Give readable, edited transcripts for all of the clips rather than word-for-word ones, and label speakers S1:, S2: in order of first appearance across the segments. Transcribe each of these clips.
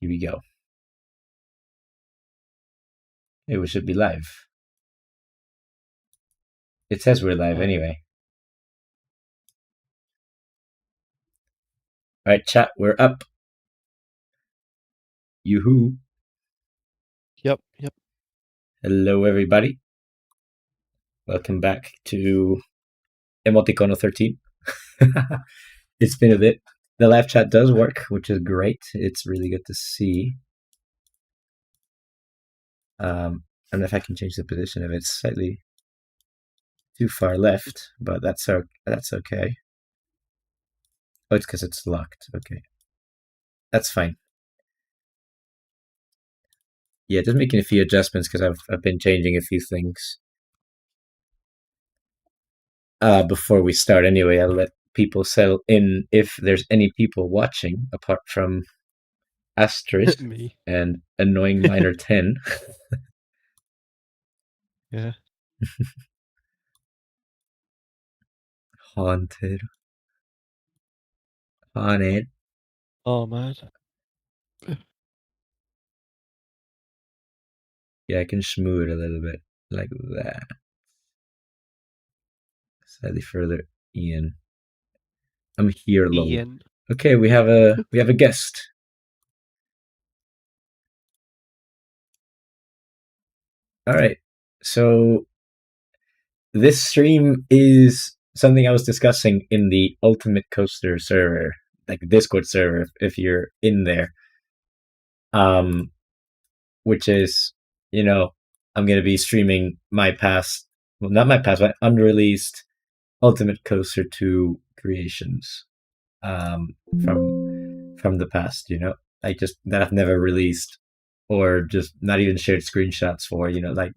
S1: Here we go. Hey, we should be live. It says we're live anyway. All right, chat, we're up. Yoo-hoo.
S2: Yep.
S1: Hello, everybody. Welcome back to Emoticono 13. It's been a bit. The live chat does work, which is great. It's really good to see. I don't know if I can change the position if it's slightly too far left, but that's okay. Oh, it's because it's locked. Okay. That's fine. Yeah, just making a few adjustments because I've been changing a few things. Before we start anyway, I'll let people settle in if there's any people watching apart from Asterisk
S2: Me.
S1: and Annoying Miner 10.
S2: Yeah.
S1: Haunted.
S2: Oh man.
S1: Yeah, I can smooth it a little bit like that. Slightly further, Ian. I'm here, lol.
S2: Ian.
S1: Okay, we have a guest. All right, so this stream is something I was discussing in the Ultimate Coaster server, like Discord server, if you're in there. Which is, I'm gonna be streaming my past, well, not my past, but unreleased Ultimate Coaster 2 creations, from the past. Like just that I've never released, or just not even shared screenshots for. Like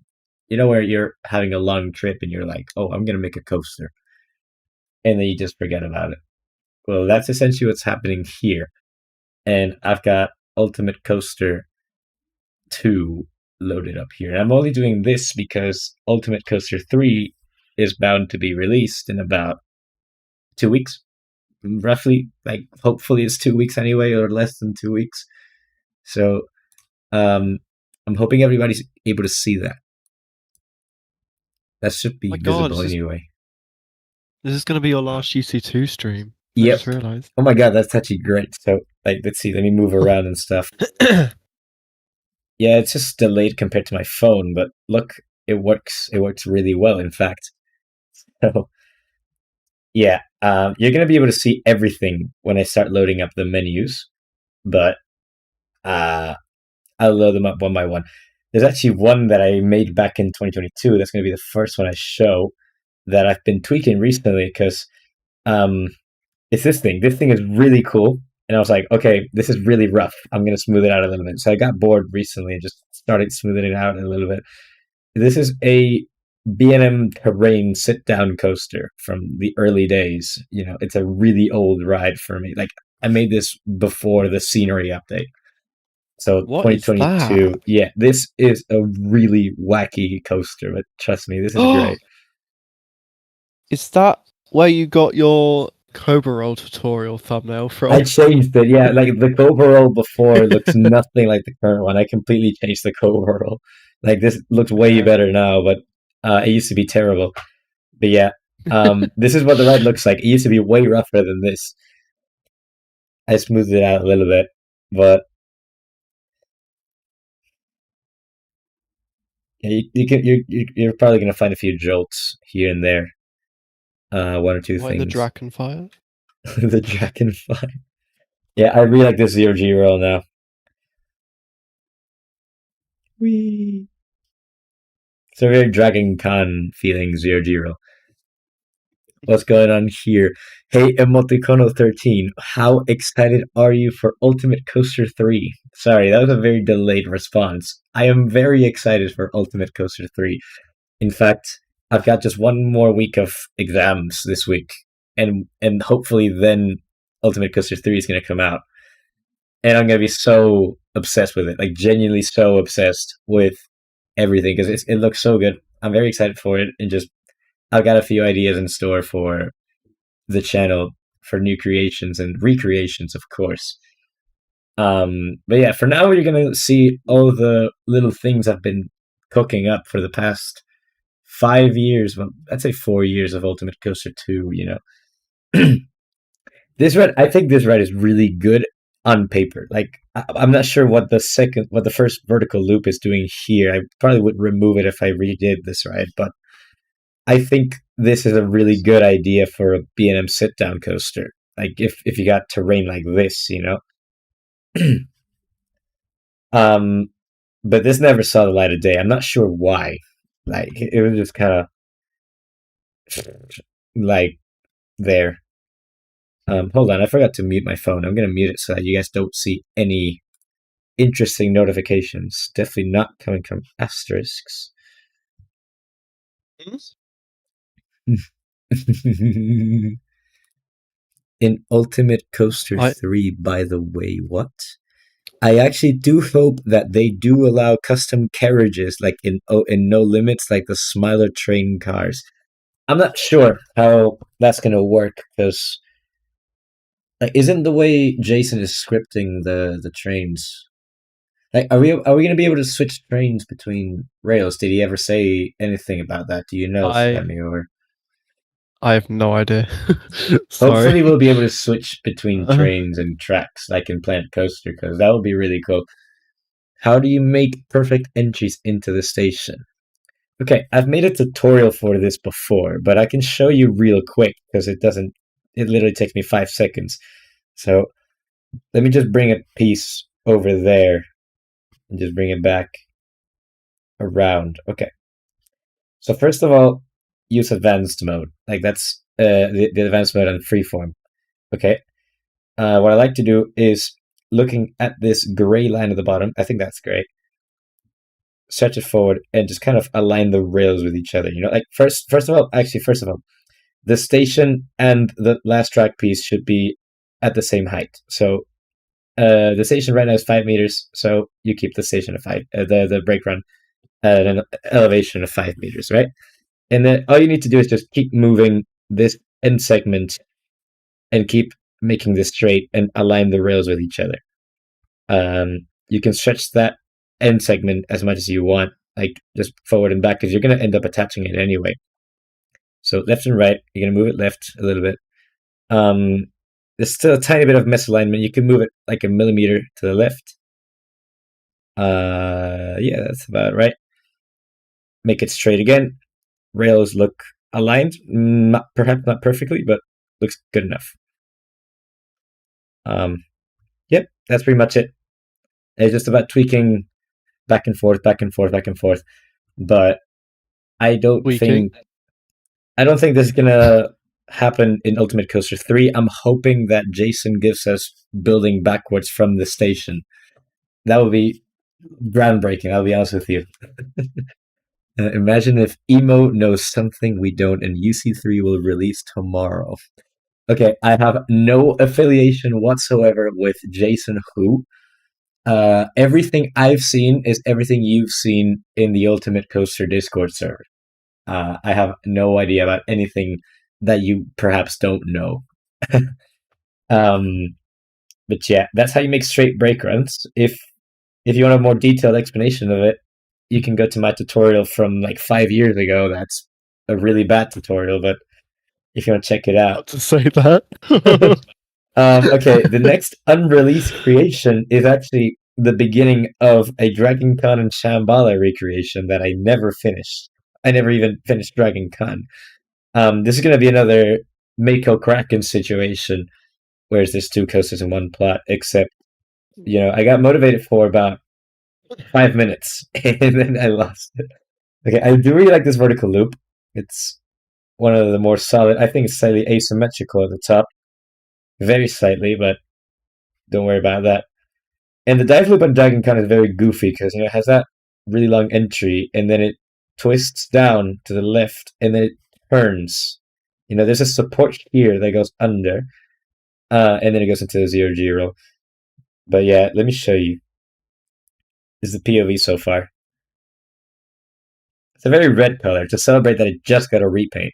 S1: where you're having a long trip and you're like, oh, I'm gonna make a coaster, and then you just forget about it. Well, that's essentially what's happening here, and I've got Ultimate Coaster 2 loaded up here. And I'm only doing this because Ultimate Coaster 3 is bound to be released in about 2 weeks, roughly. Like, hopefully it's 2 weeks anyway, or less than 2 weeks. So, I'm hoping everybody's able to see that. That should be visible anyway.
S2: This is going to be your last UC2 stream.
S1: Yep.
S2: I just realized.
S1: Oh my god, that's actually great. So, let's see. Let me move around and stuff. Yeah, it's just delayed compared to my phone, but look, it works. It works really well, in fact. So, yeah, you're gonna be able to see everything when I start loading up the menus, but I'll load them up one by one. There's actually one that I made back in 2022. That's gonna be the first one I show that I've been tweaking recently because it's this thing. This thing is really cool. And I was like, okay, this is really rough. I'm going to smooth it out a little bit. So I got bored recently and just started smoothing it out a little bit. This is a B&M Terrain sit-down coaster from the early days. It's a really old ride for me. Like, I made this before the scenery update. So
S2: what
S1: 2022. Yeah, this is a really wacky coaster, but trust me, this is great.
S2: Is that where you got your Cobra Roll tutorial thumbnail from?
S1: I changed it, yeah. Like the Cobra Roll before looks nothing like the current one. I completely changed the Cobra Roll. Like this looks way better now, but it used to be terrible. But yeah, this is what the ride looks like. It used to be way rougher than this. I smoothed it out a little bit, but yeah, you're probably gonna find a few jolts here and there. One or two things.
S2: The Dragonfire?
S1: The Dragonfire. Yeah, I really like this 0G roll now. Whee! It's a very Dragon Con feeling 0G roll. What's going on here? Hey, Emoticono 13, how excited are you for Ultimate Coaster 3? Sorry, that was a very delayed response. I am very excited for Ultimate Coaster 3. In fact, I've got just one more week of exams this week, and hopefully then Ultimate Coaster 3 is going to come out. And I'm going to be so obsessed with it, like genuinely so obsessed with everything, because it looks so good. I'm very excited for it, and just I've got a few ideas in store for the channel for new creations and recreations, of course. But yeah, for now you're gonna see all the little things I've been cooking up for the past 5 years. Well, I'd say 4 years of Ultimate Coaster 2. This ride, I think this ride is really good on paper. Like I'm not sure what the first vertical loop is doing here. I probably would remove it if I redid this ride, but I think this is a really good idea for a B&M sit down coaster. Like if you got terrain like this. Um, but this never saw the light of day. I'm not sure why. Like it was just kind of like there. Hold on, I forgot to mute my phone. I'm gonna mute it so that you guys don't see any interesting notifications. Definitely not coming from asterisks. In Ultimate Coaster
S2: I
S1: 3, by the way, what? I actually do hope that they do allow custom carriages, like in No Limits, like the Smiler train cars. I'm not sure how that's gonna work because like, isn't the way Jason is scripting the trains? Like, are we gonna be able to switch trains between rails? Did he ever say anything about that? Do you know,
S2: I
S1: Sammy? Or
S2: I have no idea. Sorry.
S1: hopefully we'll be able to switch between
S2: Uh,
S1: trains and tracks, like in Planet Coaster, because that would be really cool. How do you make perfect entries into the station? Okay, I've made a tutorial for this before, but I can show you real quick because it doesn't. It literally takes me 5 seconds. So let me just bring a piece over there and just bring it back around. Okay. So first of all, use advanced mode. Like that's the advanced mode on freeform. Okay. What I like to do is looking at this gray line at the bottom. I think that's great. Stretch it forward and just kind of align the rails with each other. Like first of all, the station and the last track piece should be at the same height. So the station right now is 5 meters, so you keep the station at five. The brake run at an elevation of 5 meters, right? And then all you need to do is just keep moving this end segment and keep making this straight and align the rails with each other. You can stretch that end segment as much as you want, like just forward and back, because you're going to end up attaching it anyway. So left and right, you're going to move it left a little bit. There's still a tiny bit of misalignment. You can move it like a millimeter to the left. Yeah, that's about right. Make it straight again. Rails look aligned, perhaps not perfectly, but looks good enough. Yep, that's pretty much it. It's just about tweaking back and forth, back and forth, back and forth. But I don't
S2: Tweaking.
S1: think I don't think this is gonna happen in Ultimate Coaster 3. I'm hoping that Jason gives us building backwards from the station. That would be groundbreaking, I'll be honest with you. Imagine if Emo knows something we don't and UC3 will release tomorrow. Okay, I have no affiliation whatsoever with Jason Who. Everything I've seen is everything you've seen in the Ultimate Coaster Discord server. I have no idea about anything that you perhaps don't know. um, but yeah, that's how you make straight brake runs. If you want a more detailed explanation of it, you can go to my tutorial from like 5 years ago. That's a really bad tutorial, but if you want to check it out.
S2: About to say that.
S1: Okay, the next unreleased creation is actually the beginning of a Dragon Con and Shambhala recreation that I never finished. I never even finished Dragon Con. This is going to be another Mako Kraken situation, where there's two coasters in one plot, except, I got motivated for about 5 minutes, and then I lost it. Okay, I do really like this vertical loop. It's one of the more solid. I think it's slightly asymmetrical at the top. Very slightly, but don't worry about that. And the dive loop on Dragon Con is very goofy because it has that really long entry and then it twists down to the left and then it turns. There's a support here that goes under, and then it goes into the 0G roll. But yeah, let me show you. This is the POV so far. It's a very red color to celebrate that it just got a repaint.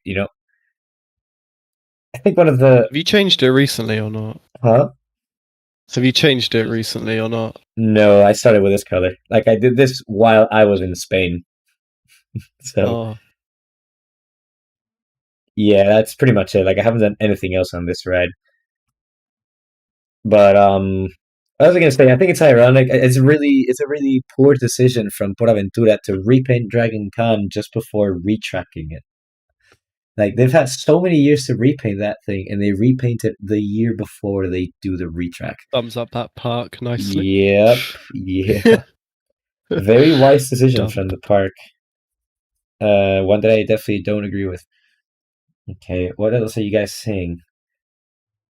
S1: I think one of the
S2: Have you changed it recently or not?
S1: huh?
S2: So have you changed it recently or not?
S1: No, I started with this color. Like I did this while I was in Spain. So
S2: Oh,
S1: yeah, that's pretty much it. Like I haven't done anything else on this ride. But I was gonna say I think it's ironic. It's a really poor decision from Ventura to repaint Dragon Khan just before retracking it. Like they've had so many years to repaint that thing, and they repaint it the year before they do the retrack.
S2: thumbs up that park nicely.
S1: Yep, yeah. Very wise decision from
S2: Dump.
S1: the park. One that I definitely don't agree with. Okay, what else are you guys saying?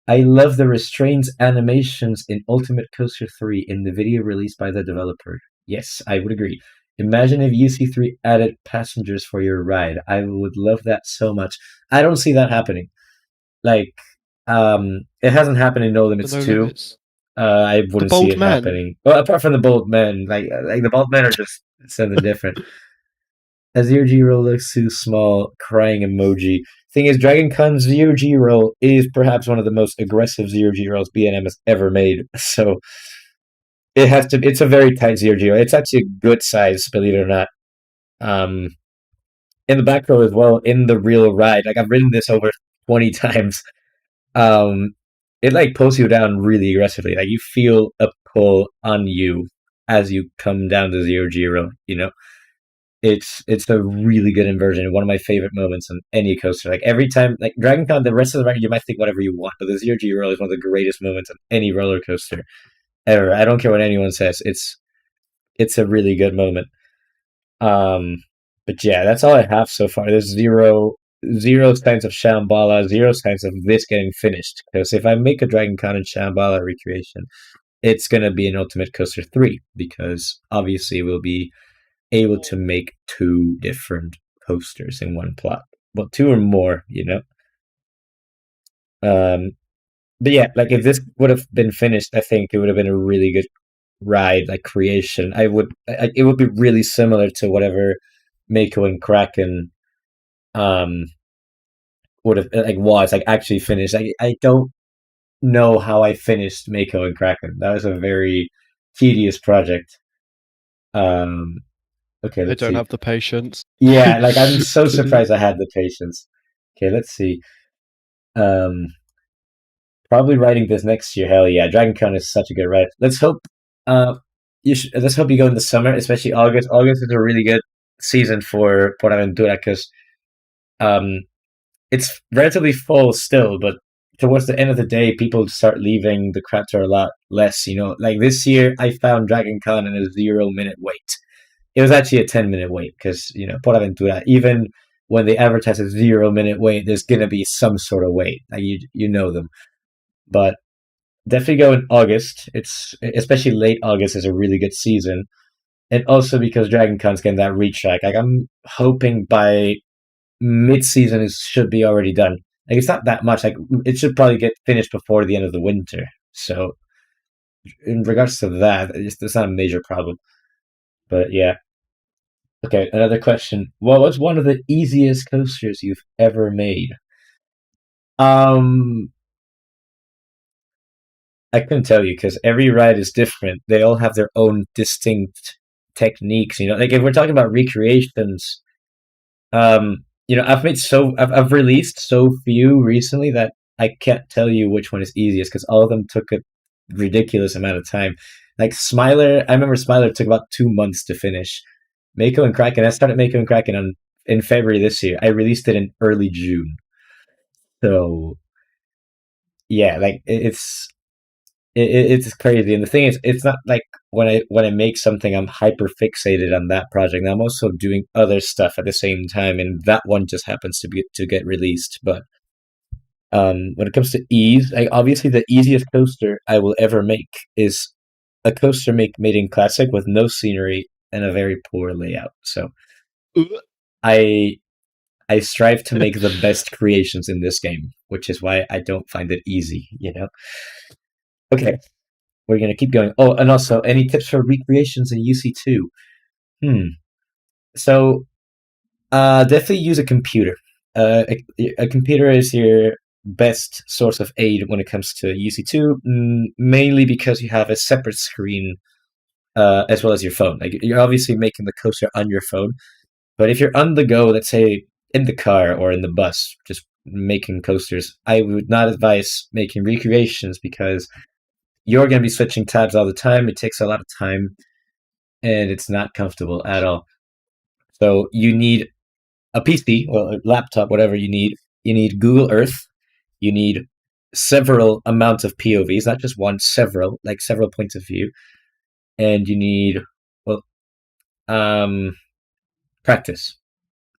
S1: I love the restraints animations in Ultimate Coaster 3 in the video released by the developer. Yes, I would agree. Imagine if UC3 added passengers for your ride. I would love that so much. I don't see that happening. Like, it hasn't happened in No
S2: The
S1: Limits
S2: no
S1: 2.
S2: limits.
S1: I
S2: The
S1: wouldn't see
S2: bold
S1: it
S2: man.
S1: happening. Well, apart from the Bold Men, like the Bold Men are just something different. A zero G roll looks too small, crying emoji. Thing is, Dragon Con's zero G roll is perhaps one of the most aggressive zero G rolls B&M has ever made. So it has to. It's a very tight zero G roll. It's actually a good size, believe it or not. Um, in the back row as well, in the real ride. Like I've ridden this over 20 times. Um, it like pulls you down really aggressively. Like you feel a pull on you as you come down the zero G roll. You know. It's a really good inversion. One of my favorite moments on any coaster. Like every time, like Dragon Con, the rest of the ride you might think whatever you want, but the Zero G roll is one of the greatest moments on any roller coaster ever. I don't care what anyone says. It's a really good moment. Um, but yeah, that's all I have so far. There's zero signs of Shambhala, zero signs of this getting finished. Because if I make a Dragon Con and Shambhala recreation, it's gonna be an Ultimate Coaster 3 because obviously we'll be able to make two different posters in one plot. Well, two or more, you know. Um, but yeah, like if this would have been finished, I think it would have been a really good ride, like creation. It would be really similar to whatever Mako and Kraken um would have like was like actually finished. I don't know how I finished Mako and Kraken. That was a very tedious project. Um, okay,
S2: I
S1: let's
S2: don't
S1: see.
S2: have the patience.
S1: Yeah, like I'm so surprised I had the patience. Okay, let's see. Um, Probably writing this next year. Hell yeah, Dragon Con is such a good ride. Let's hope. Let's hope you go in the summer, especially August. August is a really good season for Aventura because um, it's relatively full still, but towards the end of the day, people start leaving the crater a lot less. You know, like this year, I found Dragon Con in a 0 minute wait. It was actually a 10 minute wait because Aventura, even when they advertise a 0 minute wait, there's gonna be some sort of wait. Like you know them, but definitely go in August. It's especially late August is a really good season, and also because Dragon Con's getting that retrack. Like I'm hoping by mid season it should be already done. Like it's not that much. Like it should probably get finished before the end of the winter. So in regards to that, it's not a major problem. But yeah. Okay, another question. What was one of the easiest coasters you've ever made? Um, I couldn't tell you because every ride is different. They all have their own distinct techniques. You know, like if we're talking about recreations, I've released so few recently that I can't tell you which one is easiest because all of them took a ridiculous amount of time. Like Smiler, I remember Smiler took about 2 months to finish. Mako and Kraken, I started Mako and Kraken in February this year. I released it in early June. So yeah, like it's crazy. And the thing is, it's not like when I make something, I'm hyper fixated on that project. I'm also doing other stuff at the same time, and that one just happens to get released. But when it comes to ease, like obviously the easiest coaster I will ever make is a coaster made in classic with no scenery and a very poor layout. So I I strive to make the best creations in this game, which is why I don't find it easy. You know. Okay, we're gonna keep going. Oh, and also, any tips for recreations in UC2? Hmm. So, definitely use a computer. A computer is your best source of aid when it comes to UC2, mainly because you have a separate screen as well as your phone. Like you're obviously making the coaster on your phone, but if you're on the go, let's say in the car or in the bus, just making coasters, I would not advise making recreations because you're going to be switching tabs all the time. It takes a lot of time and it's not comfortable at all. So you need a PC or a laptop, whatever you need. You need Google Earth. You need several amounts of POVs, not just one, several, like several points of view. And you need, well, practice.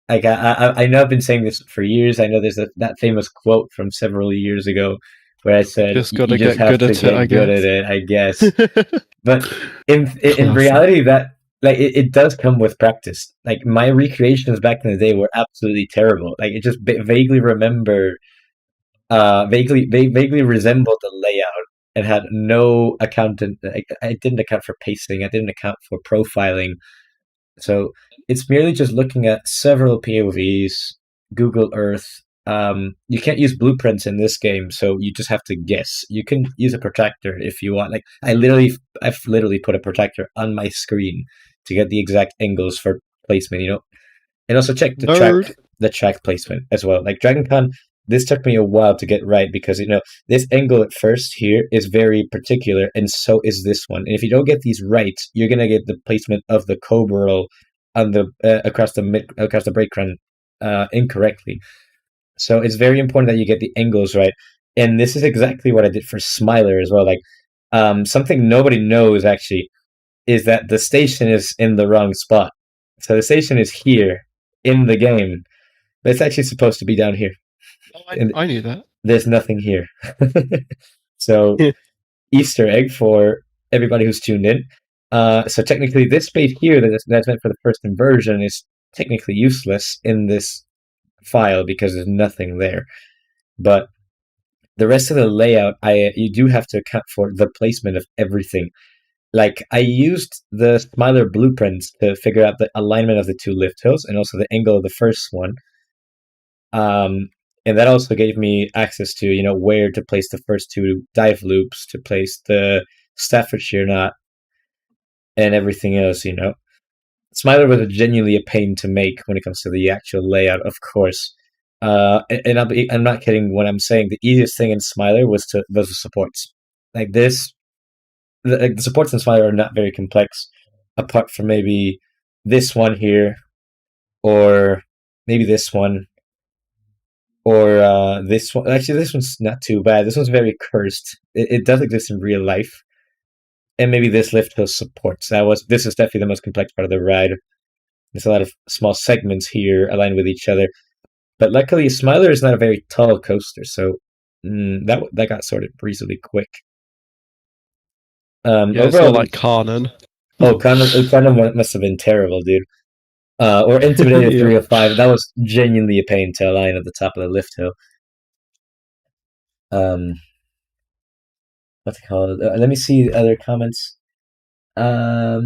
S1: Like I know I've been saying this for years. I know there's that famous quote from several years ago where I said
S2: Just
S1: you
S2: gotta
S1: just
S2: get
S1: have
S2: good
S1: to
S2: at it, I
S1: get good at
S2: guess.
S1: it, I guess. But in
S2: Classic.
S1: reality, that like it does come with practice. Like my recreations back in the day were absolutely terrible. Like it just vaguely remember, vaguely resembled the layout and had no accountant. Like, I didn't account for pacing. I didn't account for profiling. So it's merely just looking at several POVs, Google Earth. You can't use blueprints in this game, so you just have to guess. You can use a protractor if you want. Like I've literally put a protractor on my screen to get the exact angles for placement. And also check
S2: Nerd.
S1: the track placement as well. Like Dragon Con, this took me a while to get right because this angle at first here is very particular, and so is this one. And if you don't get these right, you're gonna get the placement of the cobra roll on the across the brake run incorrectly. So it's very important that you get the angles right. And this is exactly what I did for Smiler as well. Like something nobody knows actually is that the station is in the wrong spot. So the station is here in the game, but it's actually supposed to be down here.
S2: Oh,
S1: And
S2: I knew that.
S1: there's nothing here. So Easter egg for everybody who's tuned in. So technically, this space here that's meant for the first inversion is technically useless in this file because there's nothing there. But the rest of the layout, you do have to account for the placement of everything. Like I used the Smiler blueprints to figure out the alignment of the two lift hills and also the angle of the first one. And that also gave me access to where to place the first two dive loops, to place the Staffordshire knot, and everything else. Smiler was genuinely a pain to make when it comes to the actual layout, of course. And I'm not kidding when I'm saying the easiest thing in Smiler was the supports. Like this, the supports in Smiler are not very complex, apart from maybe this one here, or maybe this one, or this one. Actually, this one's not too bad. This one's very cursed. It does exist in real life, and maybe this lift hill supports. This is definitely the most complex part of the ride. There's a lot of small segments here aligned with each other, but luckily, Smiler is not a very tall coaster, so that got sorted reasonably quick.
S2: Yeah, it's not
S1: Overall,
S2: like Carnan.
S1: oh, Condom must have been terrible, dude. Or Intimidator
S2: Yeah.
S1: 305. That was genuinely a pain to align at the top of the lift hill. Um, what's it called? Let me see the other comments. I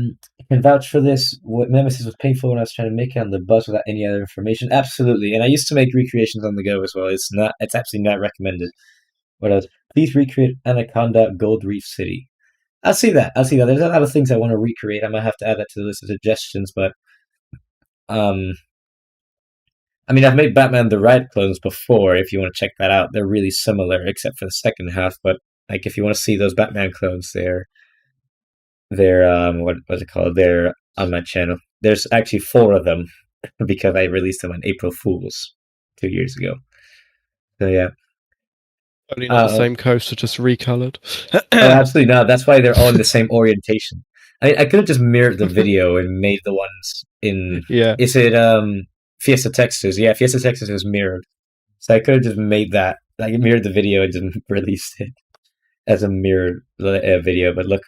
S1: can vouch for this. What Nemesis was painful when I was trying to make it on the bus without any other information. Absolutely, and I used to make recreations on the go as well. It's absolutely not recommended. What else? Please recreate Anaconda Gold Reef City. I'll see that. I'll see that. There's a lot of things I want to recreate. I might have to add that to the list of suggestions, but um, I mean, I've made Batman the Ride clones before. If you want to check that out, they're really similar, except for the second half. But like, if you want to see those Batman clones, they're what's it called? They're on my channel. There's actually 4 of them because I released them on April Fools 2 years ago. So yeah.
S2: Only not the
S1: Uh,
S2: same coaster, just recolored.
S1: oh, absolutely not. That's why they're all in the same orientation. I could have just mirrored the video and made the ones in.
S2: Yeah.
S1: Is it Fiesta Texas? Yeah, Fiesta Texas is mirrored. So I could have just made that. Like mirrored the video and just released it as a mirrored video. But look,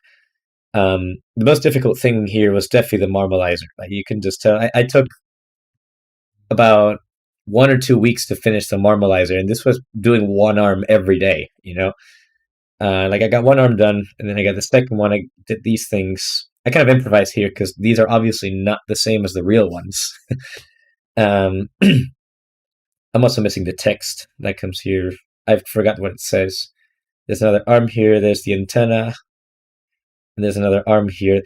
S1: the most difficult thing here was definitely the marmalizer. Like you can just tell. I took about 1 or 2 weeks to finish the marmalizer, and this was doing one arm every day. Like I got one arm done, and then I got the second one. I did these things. I kind of improvised here because these are obviously not the same as the real ones. I'm also missing the text that comes here. I forgot what it says. There's another arm here. There's the antenna. And there's another arm here.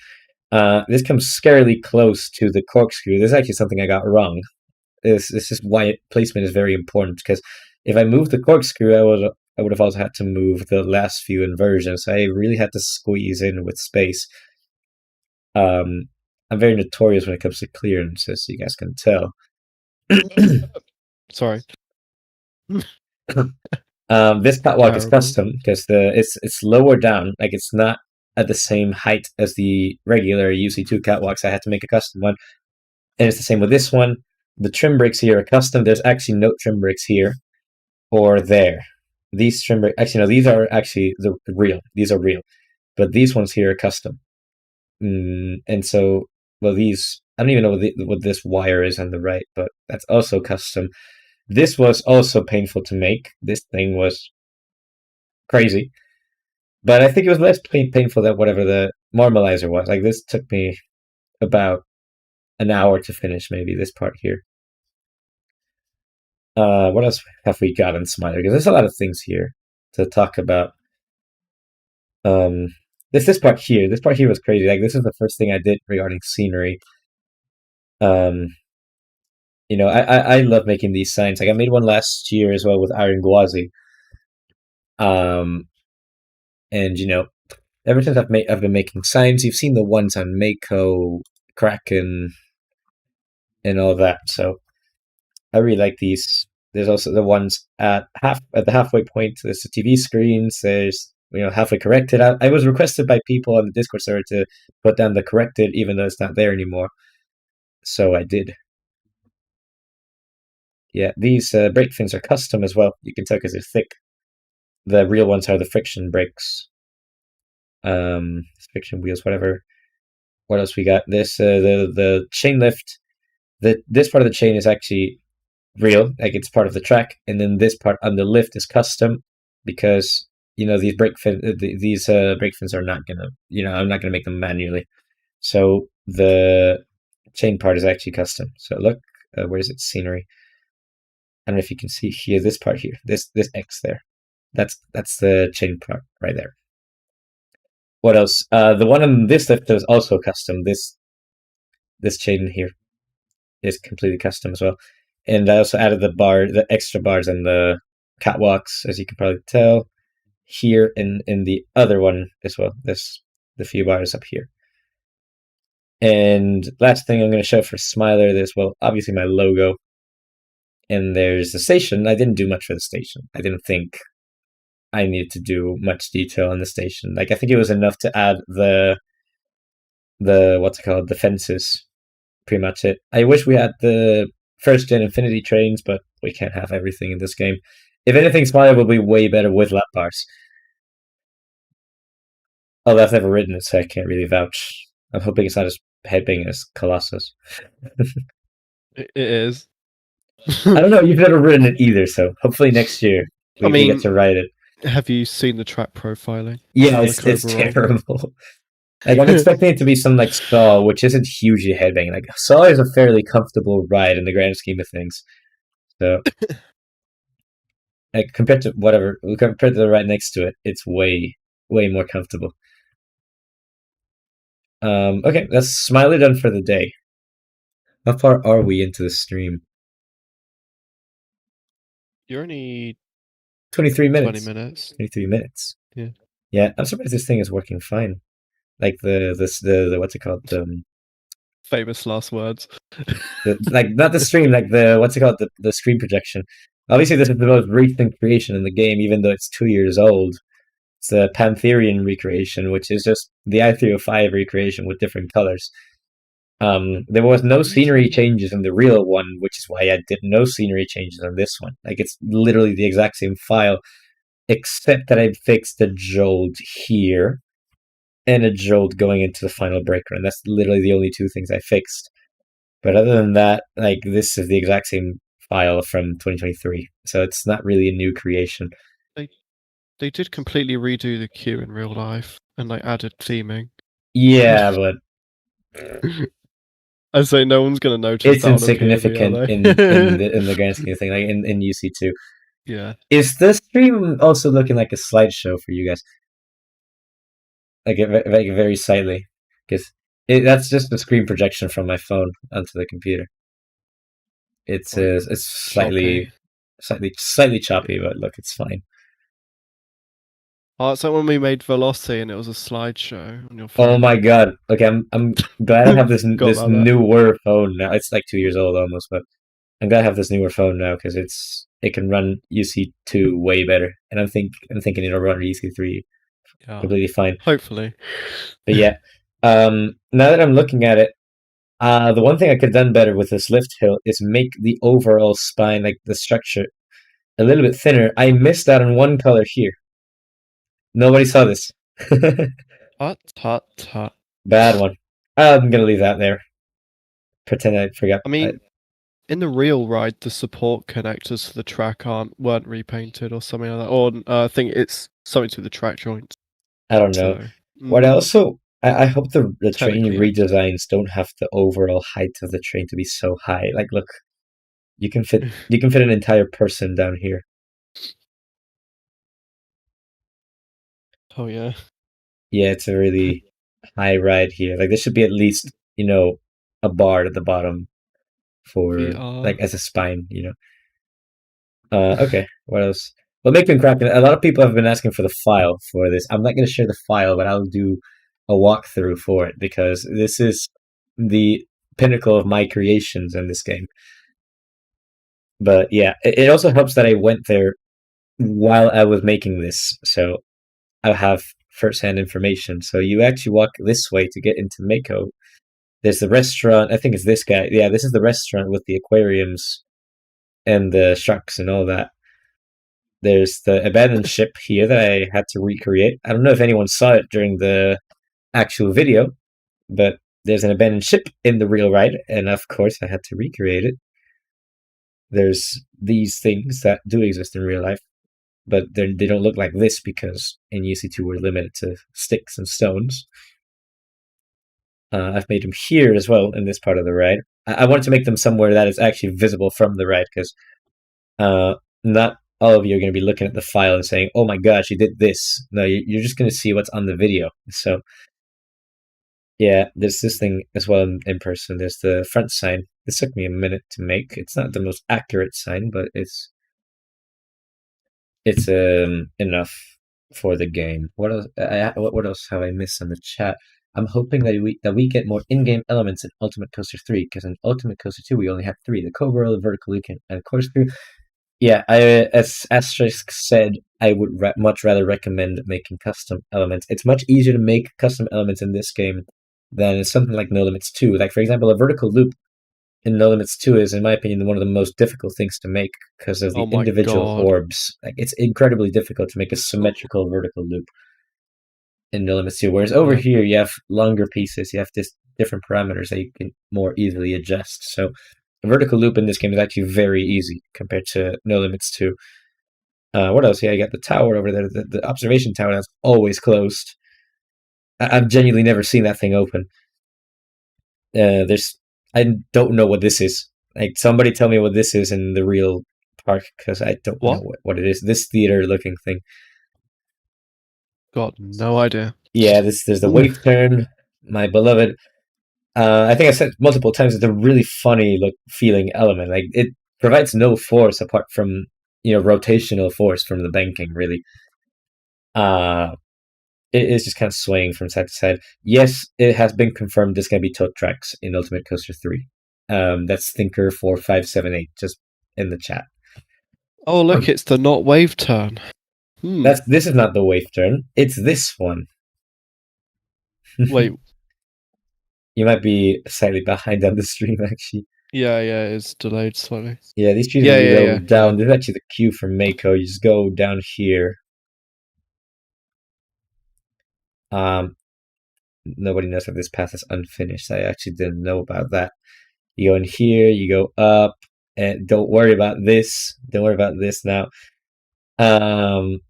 S1: This comes scarily close to the corkscrew. This is actually something I got wrong. This is why placement is very important, because if I move the corkscrew, I would have also had to move the last few inversions. I really had to squeeze in with space. I'm very notorious when it comes to clearance, as you guys can tell.
S2: Sorry.
S1: This catwalk is
S2: Terrible.
S1: custom because it's lower down, like it's not at the same height as the regular UC2 catwalks. I had to make a custom one, and it's the same with this one. The trim brakes here are custom. There's actually no trim brakes here or there. These trim brakes, actually no, these are actually the real. These are real, but these ones here are custom. And so, well, these I don't even know what this wire is on the right, but that's also custom. This was also painful to make. This thing was crazy, but I think it was less painful than whatever the normalizer was. Like this took me about an hour to finish, maybe this part here. What else have we got in Smiler? Because there's a lot of things here to talk about. This part here. This part here was crazy. Like this is the first thing I did regarding scenery. I love making these signs. Like I made one last year as well with Iron Gwazi. And ever since I've been making signs, you've seen the ones on Mako, Kraken, and all that. So I really like these. There's also the ones at the halfway point. There's the TV screens. There's halfway corrected. I was requested by people on the Discord server to put down the corrected, even though it's not there anymore. So I did. Yeah, these brake fins are custom as well. You can tell because they're thick. The real ones are the friction brakes. Friction wheels, whatever. What else we got? This the chain lift. This part of the chain is actually real, like it's part of the track, and then this part on the lift is custom because these brake fins are not gonna I'm not gonna make them manually. So the chain part is actually custom. So look, where is it? Scenery. I don't know if you can see here. This part here. This X there. That's the chain part right there. What else? The one on this lift is also custom. This chain here is completely custom as well. And I also added the extra bars and the catwalks, as you can probably tell, here in the other one as well. The few bars up here. And last thing I'm going to show for Smiler, there's obviously my logo. And there's the station. I didn't do much for the station. I didn't think I needed to do much detail on the station. Like I think it was enough to add the the fences. Pretty much it. I wish we had the first gen Infinity trains, but we can't have everything in this game. If anything, Smiley will be way better with lap bars. Although I've never ridden it, so I can't really vouch. I'm hoping it's not as headbanging as Colossus.
S2: It is.
S1: I don't know. You've never ridden it either, so hopefully next year we get to ride it.
S2: Have you seen the track profiling?
S1: Yeah, it's terrible. Like I'm expecting it to be some like Saw, which isn't hugely headbanging. Like Saw is a fairly comfortable ride in the grand scheme of things. So, like compared to the ride next to it, it's way more comfortable. Okay, that's Smiley done for the day. How far are we into the stream?
S2: You're only
S1: 23 minutes.
S2: 20 minutes.
S1: 23 minutes.
S2: Yeah.
S1: Yeah, I'm surprised this thing is working fine. Like the what's it called?
S2: Famous last words.
S1: Like not the stream, like the what's it called? The screen projection. Obviously, this is the most recent creation in the game, even though it's 2 years old. It's a Pantherian recreation, which is just the i305 recreation with different colors. There was no scenery changes in the real one, which is why I did no scenery changes on this one. Like it's literally the exact same file, except that I fixed a jolt here and a jolt going into the final breaker, and that's literally the only two things I fixed. But other than that, like this is the exact same file from 2023, so it's not really a new creation.
S2: They did completely redo the queue in real life, and like added theming.
S1: Yeah, but
S2: I say no one's gonna notice.
S1: It's insignificant in the grand scheme of thing, like in UC2.
S2: Yeah.
S1: Is the stream also looking like a slideshow for you guys? Like very slightly, because that's just the screen projection from my phone onto the computer.
S2: Like
S1: It's
S2: choppy.
S1: slightly choppy, but look, it's fine.
S2: Oh, it's like when we made Velocity and it was a slideshow on your
S1: Oh my
S2: phone.
S1: god. Okay, I'm glad I have
S2: Forgot
S1: this
S2: about that.
S1: newer phone now. It's like 2 years old almost, but I'm glad I have this newer phone now because it can run UC2 way better, and I'm thinking it'll run UC3
S2: Yeah.
S1: completely fine.
S2: Hopefully.
S1: But yeah, now that I'm looking at it, the one thing I could have done better with this lift hill is make the overall spine, like the structure, a little bit thinner. I missed out on one color here. Nobody saw this.
S2: Tut tut tut.
S1: Bad one. I'm gonna leave that there. Pretend I forgot.
S2: I mean, in the real ride, the support connectors for the track weren't repainted or something like that. Or I think it's something to the track joints.
S1: I don't know.
S2: So
S1: What also, I hope the train
S2: technically, yes.
S1: redesigns don't have the overall height of the train to be so high. Like, look, you can fit an entire person down here.
S2: Oh yeah.
S1: Yeah, it's a really high ride here. Like, there should be at least a bar at the bottom for
S2: VR.
S1: like as a spine. Okay, what else? Well, make them crack. A lot of people have been asking for the file for this. I'm not going to share the file, but I'll do a walkthrough for it because this is the pinnacle of my creations in this game. But yeah, it also helps that I went there while I was making this, so I have first-hand information. So you actually walk this way to get into Mako. There's the restaurant. I think it's this guy. Yeah, this is the restaurant with the aquariums and the sharks and all that. There's the abandoned ship here that I had to recreate. I don't know if anyone saw it during the actual video, but there's an abandoned ship in the real ride, and of course I had to recreate it. There's these things that do exist in real life, but they don't look like this because in UC2 we're limited to sticks and stones. I've made them here as well in this part of the ride. I wanted to make them somewhere that is actually visible from the ride because not all of you are going to be looking at the file and saying, "Oh my gosh, you did this." No, you're just going to see what's on the video. So yeah, there's this thing as well in person. There's the front sign. This took me a minute to make. It's not the most accurate sign, but it's enough for the game. What else? What else have I missed on the chat? I'm hoping that we get more in-game elements in Ultimate Coaster 3 because in Ultimate Coaster 2 we only have three: the Cobra, the Vertical Loop, and Corkscrew. Yeah, as Asterisk said, I would much rather recommend making custom elements. It's much easier to make custom elements in this game than something like No Limits 2. Like, for example, a vertical loop in No Limits 2 is, in my opinion, one of the most difficult things to make because of the
S2: Oh my
S1: individual
S2: god.
S1: orbs. Like, it's incredibly difficult to make a symmetrical vertical loop in No Limits 2. Whereas over
S2: Yeah.
S1: here, you have longer pieces, you have this different parameters that you can more easily adjust. So, a vertical loop in this game is actually very easy compared to No Limits 2. What else? Yeah, you got the tower over there, the observation tower that's always closed. I've genuinely never seen that thing open. I don't know what this is. Like, somebody tell me what this is in the real park because I don't know
S2: What?
S1: what it is. This theater looking thing.
S2: Got no idea.
S1: Yeah, there's the wave turn, my beloved. I think I said multiple times it's a really funny look feeling element. Like, it provides no force apart from rotational force from the banking. Really, uh, it is just kind of swaying from side to side. Yes, it has been confirmed there's going to be tote tracks in Ultimate Coaster 3. That's Thinker4578 just in the chat.
S2: Oh look, it's the not wave turn.
S1: This is not the wave turn. It's this one.
S2: Wait.
S1: You might be slightly behind on the stream, actually.
S2: Yeah, it's delayed slightly.
S1: Yeah, these trees
S2: Yeah,
S1: will be
S2: yeah,
S1: rolled down. This is actually the queue for Mako. You just go down here. Nobody knows that this path is unfinished. I actually didn't know about that. You go in here, you go up, and don't worry about this. Don't worry about this now. And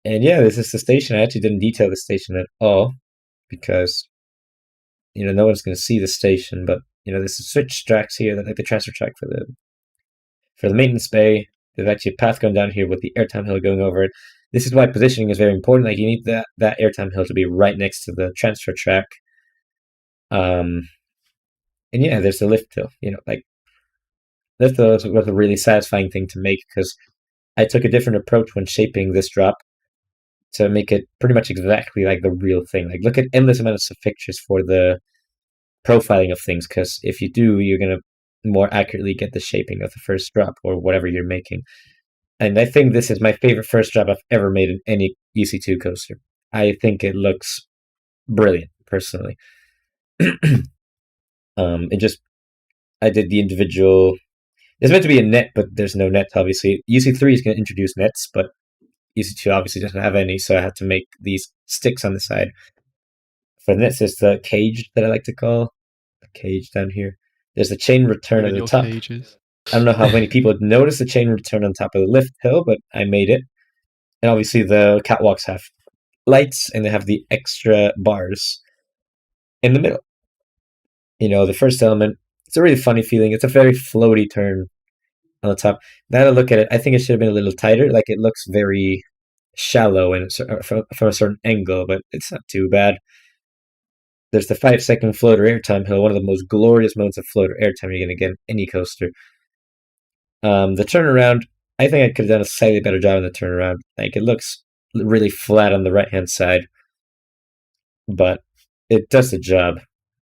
S1: yeah, this is the station. I actually didn't detail the station at all because no one's going to see the station. But there's the switch tracks here, that like the transfer track for the maintenance bay. There's actually a path going down here with the airtime hill going over it. This is why positioning is very important. Like you need that airtime hill to be right next to the transfer track. And yeah, there's the lift hill. Like lift hill was a really satisfying thing to make because I took a different approach when shaping this drop to make it pretty much exactly like the real thing. Like look at endless amounts of pictures for the profiling of things, because if you do, you're gonna more accurately get the shaping of the first drop or whatever you're making. And I think this is my favorite first drop I've ever made in any UC2 coaster. I think it looks brilliant, personally. It just I did the individual. There's meant to be a net, but there's no net. Obviously, UC3 is going to introduce nets, but UC2 obviously doesn't have any, so I had to make these sticks on the side. For the nets, there's the cage that I like to call the cage down here. There's the chain return
S2: You
S1: at
S2: and
S1: the
S2: your
S1: top.
S2: cages.
S1: I don't know how many people noticed the chain return on top of the lift hill, but I made it. And obviously, the catwalks have lights and they have the extra bars in the middle. The first element, it's a really funny feeling. It's a very floaty turn on the top. Now that I look at it, I think it should have been a little tighter. Like it looks very shallow and from a certain angle, but it's not too bad. There's the 5-second floater airtime hill, one of the most glorious moments of floater airtime you're going to get in any coaster. The turnaround, I think I could have done a slightly better job on the turnaround. Like it looks really flat on the right hand side, but it does the job.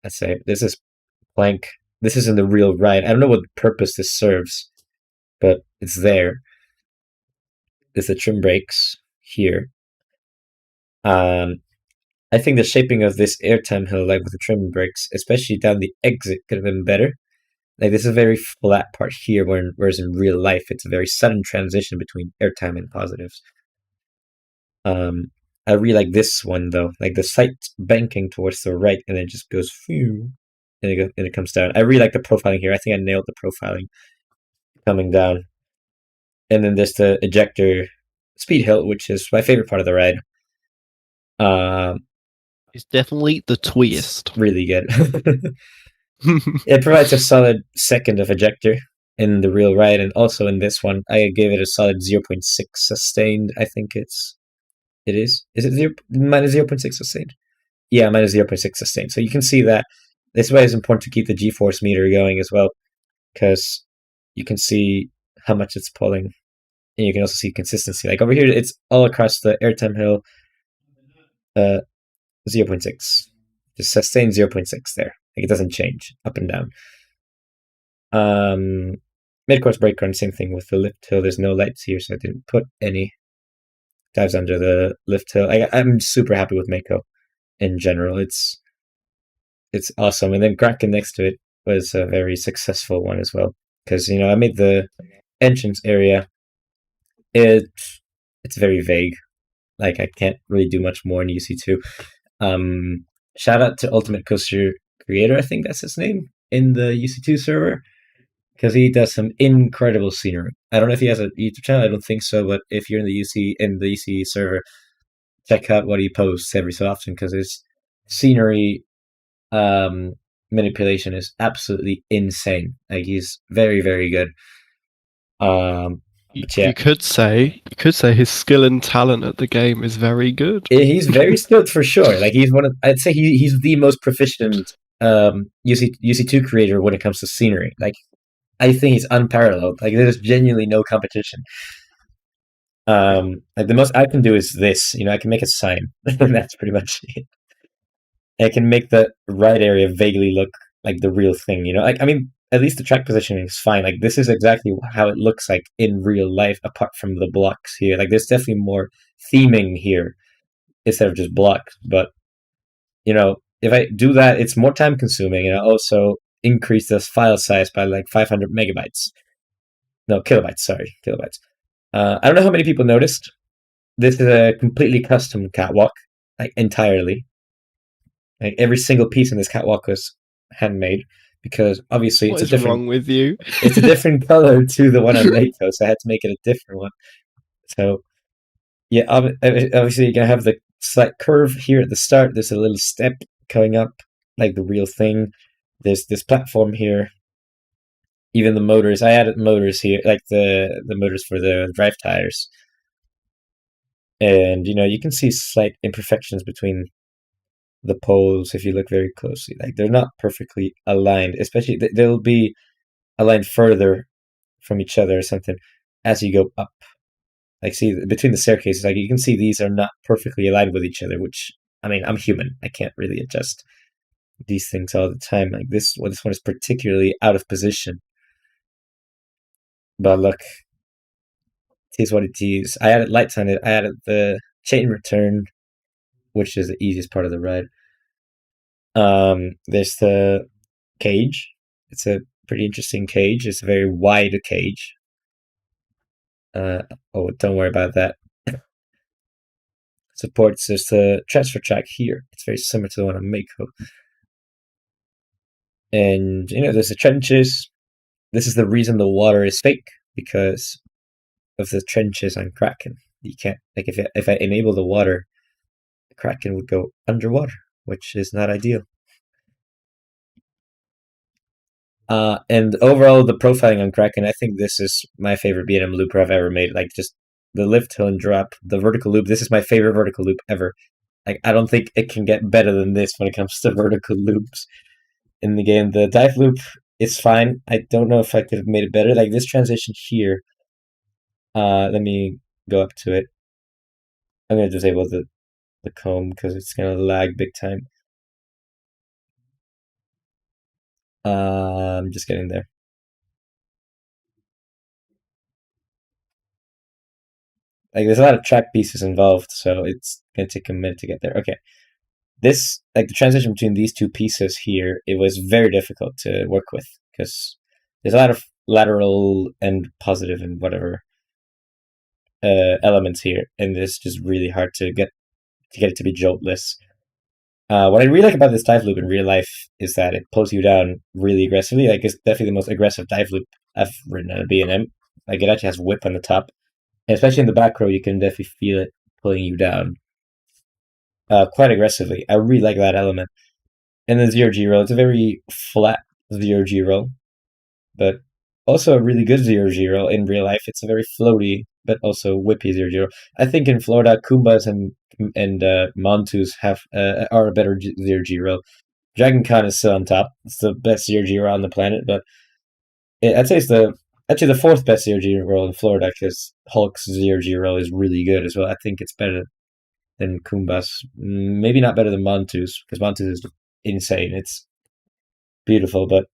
S1: I say this is plank. This isn't the real ride. I don't know what purpose this serves, but it's there. There's the trim brakes here. I think the shaping of this airtime hill, like with the trim brakes, especially down the exit, could have been better. Like this is a very flat part here, whereas in real life, it's a very sudden transition between airtime and positives. I really like this one though, like the sight banking towards the right, and then it just goes phew, and it comes down. I really like the profiling here. I think I nailed the profiling coming down. And then there's the ejector speed hill, which is my favorite part of the ride.
S2: It's definitely the twist.
S1: Really good. It provides a solid second of ejector in the real ride, and also in this one, I gave it a solid 0.6 sustained. I think it is. Is it minus 0.6 sustained? Yeah, minus 0.6 sustained. So you can see that this way it's important to keep the G-force meter going as well, because you can see how much it's pulling, and you can also see consistency. Like over here, it's all across the airtime hill. 0.6. Just sustain 0.6 there. Like it doesn't change up and down. Mid-course brake run, same thing with the lift hill. There's no lights here, so I didn't put any dives under the lift hill. I'm super happy with Mako in general. It's awesome. And then Kraken next to it was a very successful one as well. Because, I made the entrance area. It's very vague. Like I can't really do much more in UC2. Shout out to Ultimate Coaster Creator, I think that's his name, in the UC2 server, because he does some incredible scenery. I don't know if he has a YouTube channel, I don't think so, but if you're in the UC server, check out what he posts every so often, because his scenery manipulation is absolutely insane. Like he's very, very good. Yeah.
S2: You could say his skill and talent at the game is very good.
S1: He's very skilled for sure. Like I'd say he's the most proficient UC2 creator when it comes to scenery. Like I think he's unparalleled. Like there's genuinely no competition. Like the most I can do is this. I can make a sign. That's pretty much it. I can make the right area vaguely look like the real thing. Like I mean, at least the track positioning is fine. Like this is exactly how it looks like in real life, apart from the blocks here. Like there's definitely more theming here instead of just blocks. But if I do that, it's more time consuming, and I also increase this file size by like 500 megabytes. No, kilobytes. Sorry, kilobytes. I don't know how many people noticed. This is a completely custom catwalk, like entirely. Like every single piece in this catwalk was handmade. Because obviously
S2: what is wrong with you?
S1: It's a different color to the one on Mako, so I had to make it a different one. So yeah, obviously you're gonna have the slight curve here at the start. There's a little step going up, like the real thing. There's this platform here. Even the motors, I added motors here, like the motors for the drive tires, and you can see slight imperfections between the poles if you look very closely. Like they're not perfectly aligned, especially they'll be aligned further from each other or something as you go up. Like see between the staircases, like you can see these are not perfectly aligned with each other. Which I mean, I'm human. I can't really adjust these things all the time. Like this one is particularly out of position. But look, it is what it is. I added lights on it. I added the chain return, which is the easiest part of the ride. There's the cage. It's a pretty interesting cage. It's a very wide cage. Uh, oh, don't worry about that. Supports there's the transfer track here. It's very similar to the one on Mako. And there's the trenches. This is the reason the water is fake, because of the trenches on Kraken. You can't if I enable the water, Kraken would go underwater, which is not ideal. And overall, the profiling on Kraken, I think this is my favorite B&M looper I've ever made. Like just the lift, hill, and drop, the vertical loop. This is my favorite vertical loop ever. Like I don't think it can get better than this when it comes to vertical loops in the game. The dive loop is fine. I don't know if I could have made it better. Like this transition here. Let me go up to it. I'm gonna disable the comb because it's gonna lag big time. I'm just getting there. Like there's a lot of track pieces involved, so it's gonna take a minute to get there. Okay, this like the transition between these two pieces here, it was very difficult to work with because there's a lot of lateral and positive and whatever elements here, and it's just really hard to get it to be joltless. What I really like about this dive loop in real life is that it pulls you down really aggressively. Like it's definitely the most aggressive dive loop I've ridden on a B&M. Like it actually has whip on the top, and especially in the back row, you can definitely feel it pulling you down quite aggressively. I really like that element. And the zero G roll, it's a very flat zero G roll, but also a really good zero G roll in real life. It's a very floaty but also whippy zero G roll. I think in Florida, Kumbas and Montus are a better zero G roll. Dragon Con is still on top. It's the best zero G roll on the planet, but I'd say it's actually the fourth best zero G roll in Florida because Hulk's zero G roll is really good as well. I think it's better than Kumbas. Maybe not better than Montus because Montus is insane. It's beautiful, but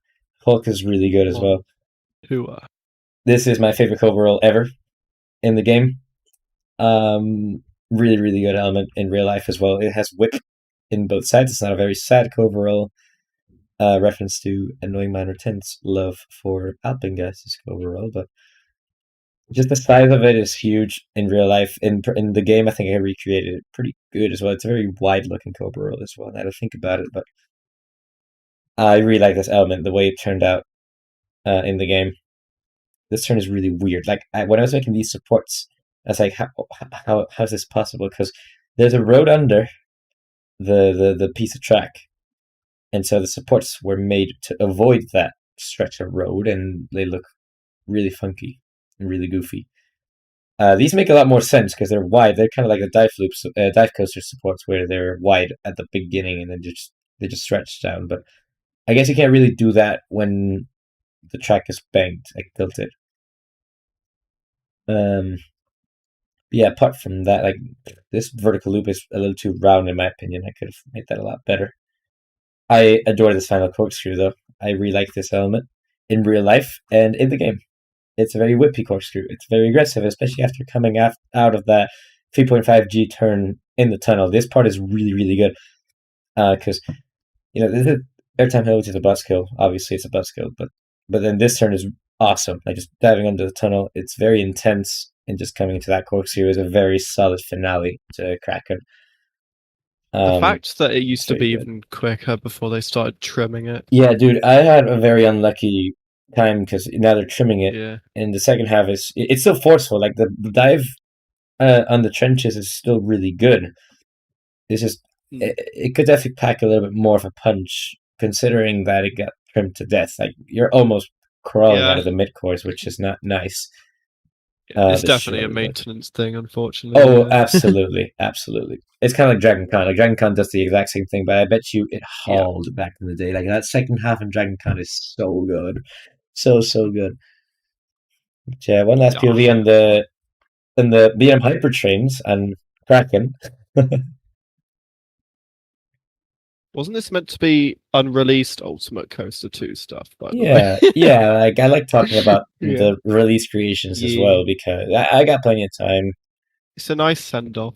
S1: Hulk is really good as well. This is my favorite overall ever in the game. Really, really good element in real life as well. It has whip in both sides. It's not a very sad overall. Reference to Annoying Minor 10's love for Alpengas's overall, but just the size of it is huge in real life. In the game, I think I recreated it pretty good as well. It's a very wide looking overall as well. Now to think about it, but I really like this element, the way it turned out in the game. This turn is really weird. Like when I was making these supports, I was like, how is this possible? Because there's a road under the piece of track, and so the supports were made to avoid that stretch of road, and they look really funky and really goofy. These make a lot more sense because they're wide. They're kind of like the dive coaster supports, where they're wide at the beginning and then they just stretch down. But I guess you can't really do that when the track is banked, like tilted. Yeah, apart from that, like this vertical loop is a little too round in my opinion. I could have made that a lot better. I adore this final corkscrew though. I really like this element in real life and in the game. It's a very whippy corkscrew. It's very aggressive, especially after coming out of that 3.5G turn in the tunnel. This part is really, really good because this is airtime hill, which is a buskill. Obviously, it's a buskill, but then this turn is awesome. Like just diving under the tunnel, it's very intense, and just coming into that corkscrew is a very solid finale to Kraken.
S2: The fact that it used to be
S1: good.
S2: even quicker before they started trimming it.
S1: Yeah, dude, I had a very unlucky time because now they're trimming it,
S2: Yeah.
S1: and the second half it's still forceful. Like the dive on the trenches is still really good. It's just it could definitely pack a little bit more of a punch, considering that it got trimmed to death. Like you're almost crawling out
S2: Yeah,
S1: of the mid course, which is not nice.
S2: it's
S1: The
S2: definitely a
S1: short but
S2: maintenance thing, unfortunately.
S1: oh,
S2: Yeah,
S1: absolutely, absolutely. It's kind of like Dragon Con. Like Dragon Con does the exact same thing, but I bet you it
S2: yeah.
S1: hauled back in the day. Like that second half of Dragon Con is so good, so good. But yeah, one last
S2: Oh,
S1: POV on the BM Hyper Trains and Kraken.
S2: wasn't this meant to be unreleased Ultimate Coaster 2 stuff, by the
S1: Yeah,
S2: way?
S1: yeah. Like I like talking about
S2: Yeah.
S1: the release creations as
S2: Yeah.
S1: well because I got plenty of time,
S2: It's a nice send off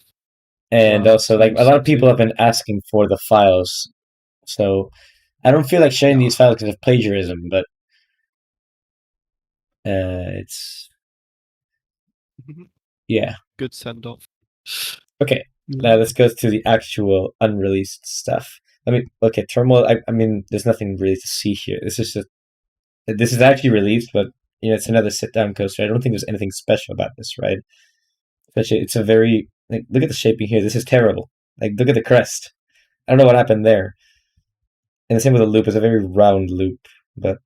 S2: as
S1: and
S2: well
S1: also
S2: to
S1: like a lot of people
S2: UC2.
S1: have been asking for the files, so I don't feel like sharing
S2: Yeah.
S1: these files because of plagiarism, but it's yeah.
S2: Good send off.
S1: Okay, now let's go to the actual unreleased stuff. I mean, okay, Turmoil. I mean, there's nothing really to see here. This is actually released, but it's another sit down coaster. I don't think there's anything special about this ride. Especially, it's a very like look at the shaping here. This is terrible. Like look at the crest. I don't know what happened there. And the same with the loop. It's a very round loop, but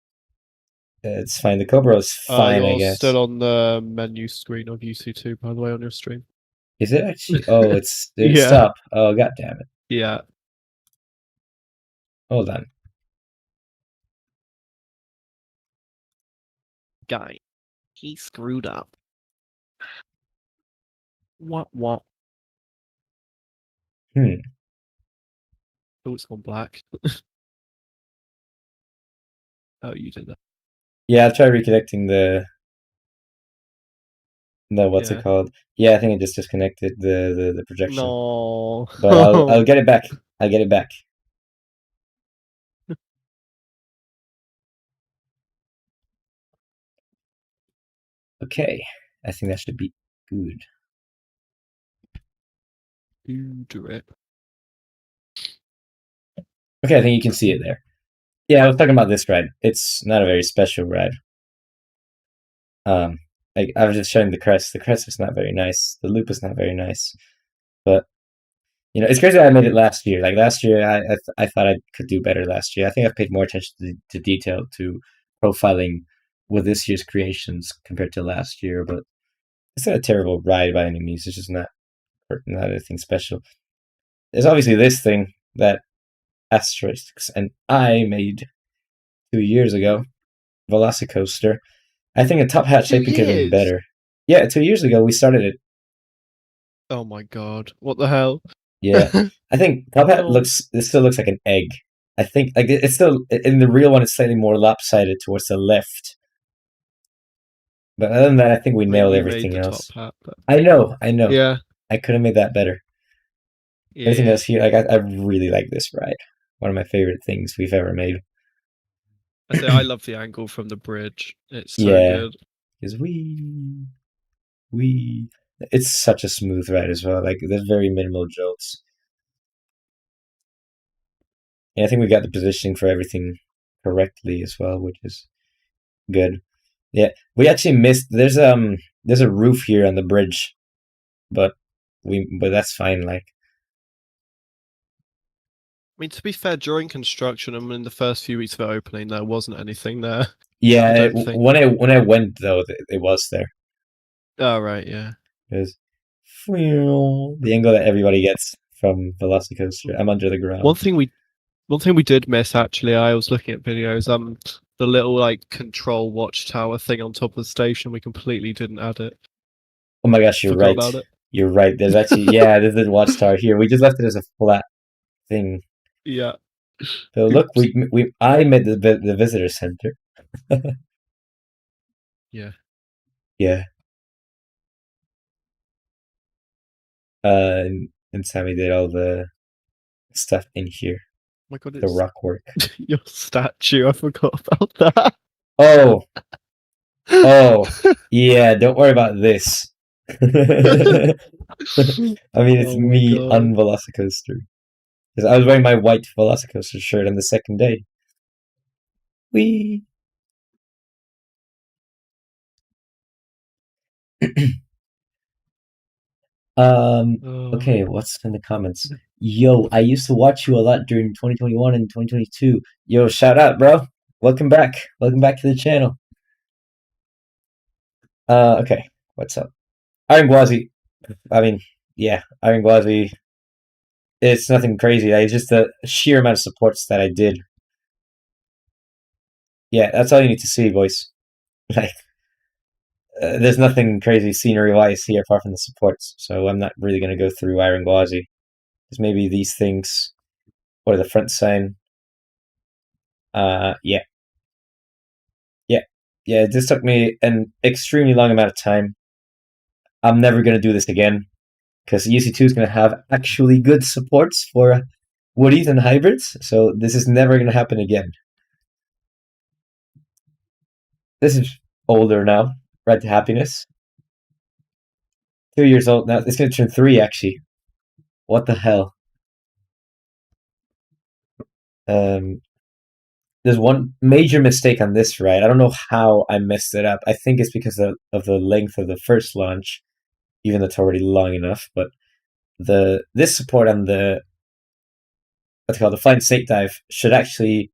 S1: it's fine. The Cobra is fine, I
S2: You're
S1: guess.
S2: still on the menu screen of UC2, by the way, on your stream.
S1: Is it actually? Oh, it's
S2: Yeah.
S1: stop. Oh, god damn it.
S2: Yeah.
S1: Hold on.
S2: Guy. He screwed up. What?
S1: Hmm.
S2: Oh, it's gone black. Oh, you did that.
S1: Yeah, I'll try reconnecting the what's it
S2: Yeah.
S1: called? Yeah, I think I just disconnected the projection.
S2: No.
S1: But I'll get it back. I'll get it back. Okay. I think that should be good.
S2: You drip.
S1: Okay, I think you can see it there. Yeah, I was talking about this ride. It's not a very special ride. Um, I was just showing the crest. The crest is not very nice. The loop is not very nice. But it's crazy that I made it last year. Like last year, I thought I could do better last year. I think I've paid more attention to detail, to profiling with this year's creations compared to last year. But it's not a terrible ride by any means. It's just not anything special. There's obviously this thing that Asterisks and I made 2 years ago, Velocicoaster. I think a top hat
S2: 2
S1: shaping could have been
S2: years.
S1: better. Yeah, 2 years ago we started it.
S2: Oh my god. What the hell?
S1: Yeah, I think top hat
S2: No.
S1: it still looks like an egg. I think like it's still in the real one. It's slightly more lopsided towards the left. But other than that, I think we
S2: I mean,
S1: nailed
S2: you made
S1: everything
S2: the
S1: else.
S2: top hat, but
S1: I know.
S2: yeah,
S1: I could have made that better. Everything
S2: yeah.
S1: else here, like I really like this ride. One of my favorite things we've ever made.
S2: I say I love the angle from the bridge. It's so
S1: Yeah,
S2: good.
S1: because we. It's such a smooth ride as well. Like there's very minimal jolts. And I think we got the positioning for everything correctly as well, which is good. Yeah, we actually missed. There's a roof here on the bridge, but but that's fine. Like
S2: I mean, to be fair, during construction and in the first few weeks of it opening, there wasn't anything there. I
S1: yeah,
S2: don't think.
S1: when I went though, it was there.
S2: Oh right, yeah.
S1: It was the angle that everybody gets from Velocicoaster. I'm under the
S2: One
S1: ground.
S2: thing we One thing we did miss actually, I was looking at videos, the little like control watchtower thing on top of the station, we completely didn't add it.
S1: Oh my gosh, you're
S2: Forgot
S1: right.
S2: about it.
S1: You're right. There's actually there's the watchtower here. We just left it as a flat thing.
S2: Yeah.
S1: So look,
S2: Oops.
S1: I made the visitor center.
S2: Yeah.
S1: Yeah. And Sammy did all the stuff in here,
S2: Oh my god,
S1: the
S2: it's
S1: rock work.
S2: your statue. I forgot about that.
S1: Oh, oh, yeah. Don't worry about this. I mean, it's
S2: Oh my
S1: me on
S2: god.
S1: Velocicoaster. Because I was wearing my white Velocicoaster shirt on the second day. Wee.
S2: Oh.
S1: Okay, what's in the comments? Yo, I used to watch you a lot during 2021 and 2022. Yo, shout out, bro. Welcome back. Welcome back to the channel. Okay, what's up? Iron Gwazi. I mean, yeah, Iron Gwazi. It's nothing crazy. It's just the sheer amount of supports that I did. Yeah, that's all you need to see, boys. Like, there's nothing crazy scenery-wise here apart from the supports. So I'm not really going to go through Iron Gwazi. There's maybe these things or the front sign. Yeah, yeah, yeah. This took me an extremely long amount of time. I'm never going to do this again because UC2 is going to have actually good supports for woodies and hybrids. So this is never going to happen again. This is older now. Right to Happiness. 2 years old now. It's going to turn 3 actually. What the hell? Um, there's one major mistake on this ride. I don't know how I messed it up. I think it's because of the length of the first launch, even though it's already long enough. But this support on the what's it called the flying snake dive should actually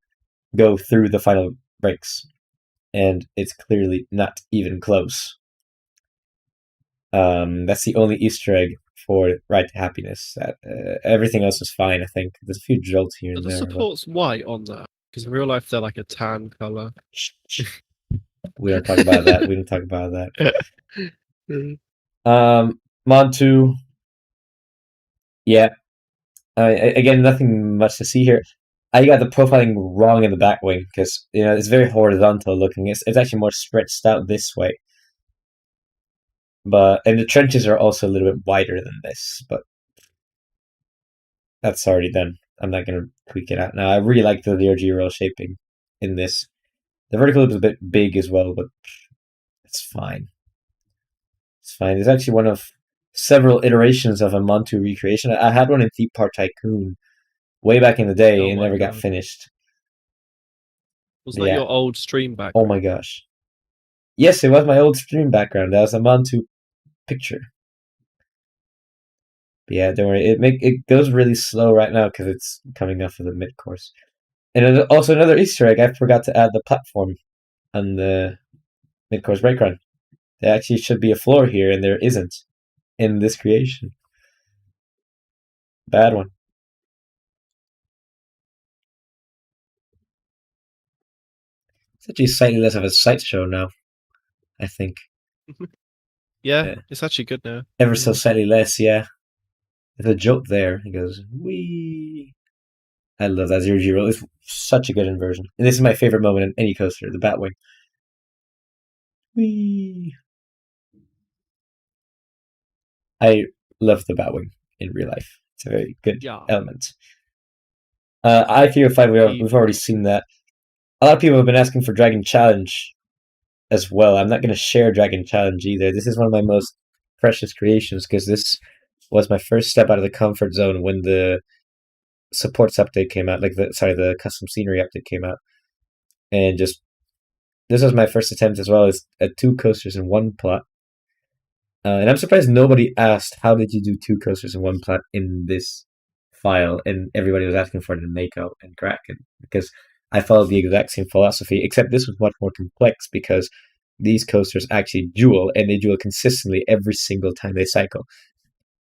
S1: go through the final brakes, and it's clearly not even close. That's the only Easter egg for Ride to Happiness. That everything else is fine. I think there's a few jolts here
S2: Are
S1: and
S2: the
S1: there, but
S2: supports white on that? Because in real life they're like a tan color.
S1: we don't talk about that. We don't talk about that. Montu, yeah. Again, nothing much to see here. I got the profiling wrong in the back wing because it's very horizontal looking. It's actually more stretched out this way. And the trenches are also a little bit wider than this, but that's already done. I'm not gonna tweak it out now. I really like the zero G roll shaping in this. The vertical loop is a bit big as well, but it's fine. It's fine. It's actually one of several iterations of a Montu recreation. I had one in Theme Park Tycoon way back in the day.
S2: Oh
S1: It
S2: my
S1: never got
S2: God.
S1: finished.
S2: Was that
S1: Yeah.
S2: your old stream back?
S1: Oh my gosh. Yes, it was my old stream background. That was a Montu picture. But yeah, don't worry. It goes really slow right now because it's coming off of the mid course. And also another Easter egg. I forgot to add the platform on the mid course brake run. There actually should be a floor here, and there isn't in this creation. Bad one. It's actually slightly less of a sideshow now, I think.
S2: Yeah, it's actually good now.
S1: Ever so slightly less, yeah. There's a joke there. He goes, wee. I love that 0-0. It's such a good inversion. And this is my favorite moment in any coaster, the Batwing. Wee. I love the Batwing in real life. It's a very good element. I-305, we've already seen that. A lot of people have been asking for Dragon Challenge as well. I'm not going to share Dragon Challenge either. This is one of my most precious creations because this was my first step out of the comfort zone when the supports update came out, the custom scenery update came out, and just this was my first attempt as well as at 2 coasters in one plot. And I'm surprised nobody asked how did you do 2 coasters in one plot in this file, and everybody was asking for it in Mako and Kraken because I followed the exact same philosophy, except this was much more complex because these coasters actually duel, and they duel consistently every single time they cycle.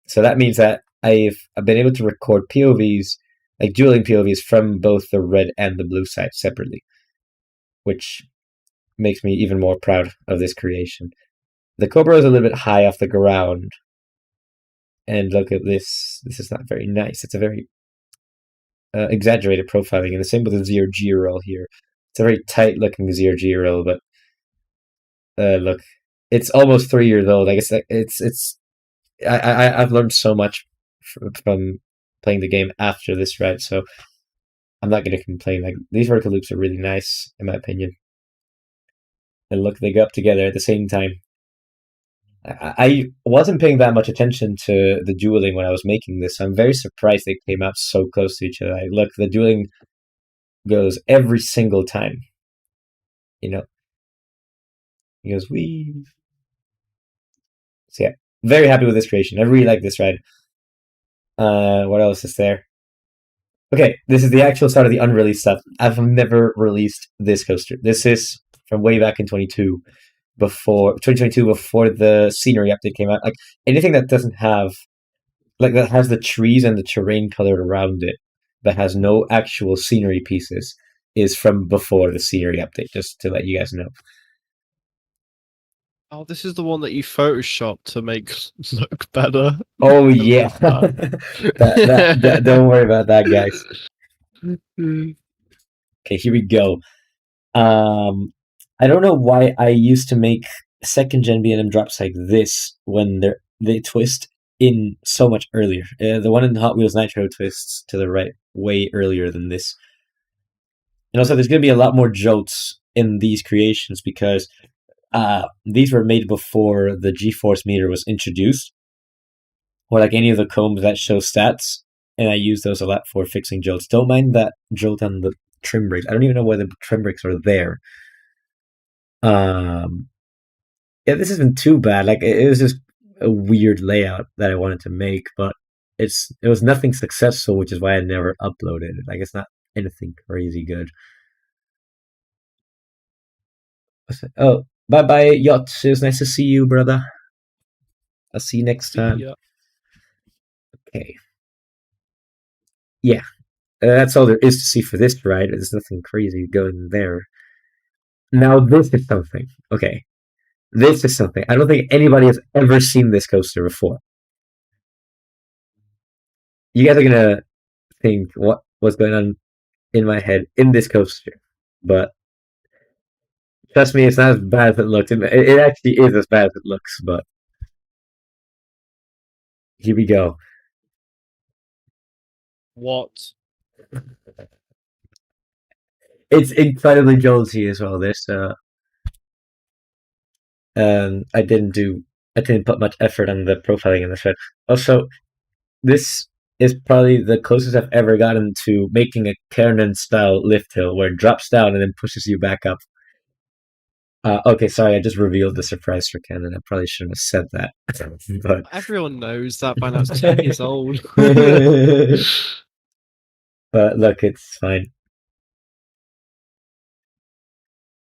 S1: So that means that I've been able to record POVs, like dueling POVs from both the red and the blue side separately, which makes me even more proud of this creation. The Cobra is a little bit high off the ground, and look at this. This is not very nice. It's a very exaggerated profiling, and the same with the ZRG roll here. It's a very tight-looking ZRG roll, but look, it's almost 3 years old. I guess I've learned so much from playing the game after this ride, so I'm not going to complain. Like, these vertical loops are really nice, in my opinion. And look, they go up together at the same time. I wasn't paying that much attention to the dueling when I was making this, so I'm very surprised they came out so close to each other. Look, the dueling goes every single time. He goes, wee. So yeah, very happy with this creation. I really like this ride. What else is there? Okay, this is the actual start of the unreleased stuff. I've never released this coaster. This is from way back in 22. before 2022, before the scenery update came out. Like anything that doesn't have like that has the trees and the terrain colored around it, that has no actual scenery pieces, is from before the scenery update. Just to let you guys know.
S2: Oh, this is the one that you photoshopped to make look better.
S1: Oh
S2: I
S1: yeah,
S2: love that.
S1: that don't worry about that, guys. Okay, here we go. Um, I don't know why I used to make second gen B&M drops like this when they twist in so much earlier. The one in Hot Wheels Nitro twists to the right way earlier than this. And also, there's going to be a lot more jolts in these creations because these were made before the G-force meter was introduced, or like any of the combs that show stats. And I use those a lot for fixing jolts. Don't mind that jolt on the trim brakes. I don't even know why the trim brakes are there. Um, yeah, this isn't too bad. Like it was just a weird layout that I wanted to make, but it was nothing successful, which is why I never uploaded it. Like it's not anything crazy good. Oh, bye bye, yacht. It was nice to see you, brother. I'll see you next
S2: See
S1: time.
S2: ya.
S1: Okay. Yeah, that's all there is to see for this ride. There's nothing crazy going there. Now this is something. Okay, this is something. I don't think anybody has ever seen this coaster before. You guys are gonna think what was going on in my head in this coaster, but trust me, it's not as bad as it looks. It actually is as bad as it looks, but here we go.
S2: What?
S1: It's incredibly jolty as well. This I I didn't put much effort on the profiling in this one. Also, this is probably the closest I've ever gotten to making a Kernan style lift hill where it drops down and then pushes you back up. Okay, sorry, I just revealed the surprise for Canon. I probably shouldn't have said that, but
S2: Everyone knows that by now. It's 10 years old.
S1: but look, it's fine.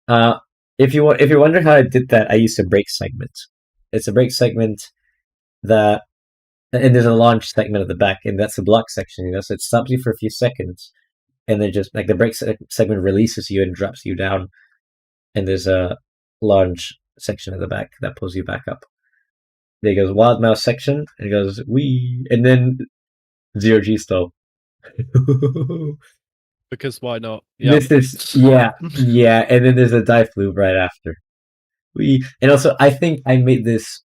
S1: Uh, if you wonder how I did that, I used a brake segment. It's a brake segment that and there's a launch segment at the back, and that's the block section. So it stops you for a few seconds, and then just like the segment releases you and drops you down, and there's a launch section at the back that pulls you back up. There goes wild mouse section, and it goes wee, and then zero G stall.
S2: Because why not? Yep.
S1: This is yeah, and then there's a dive loop right after. We and also I think I made this.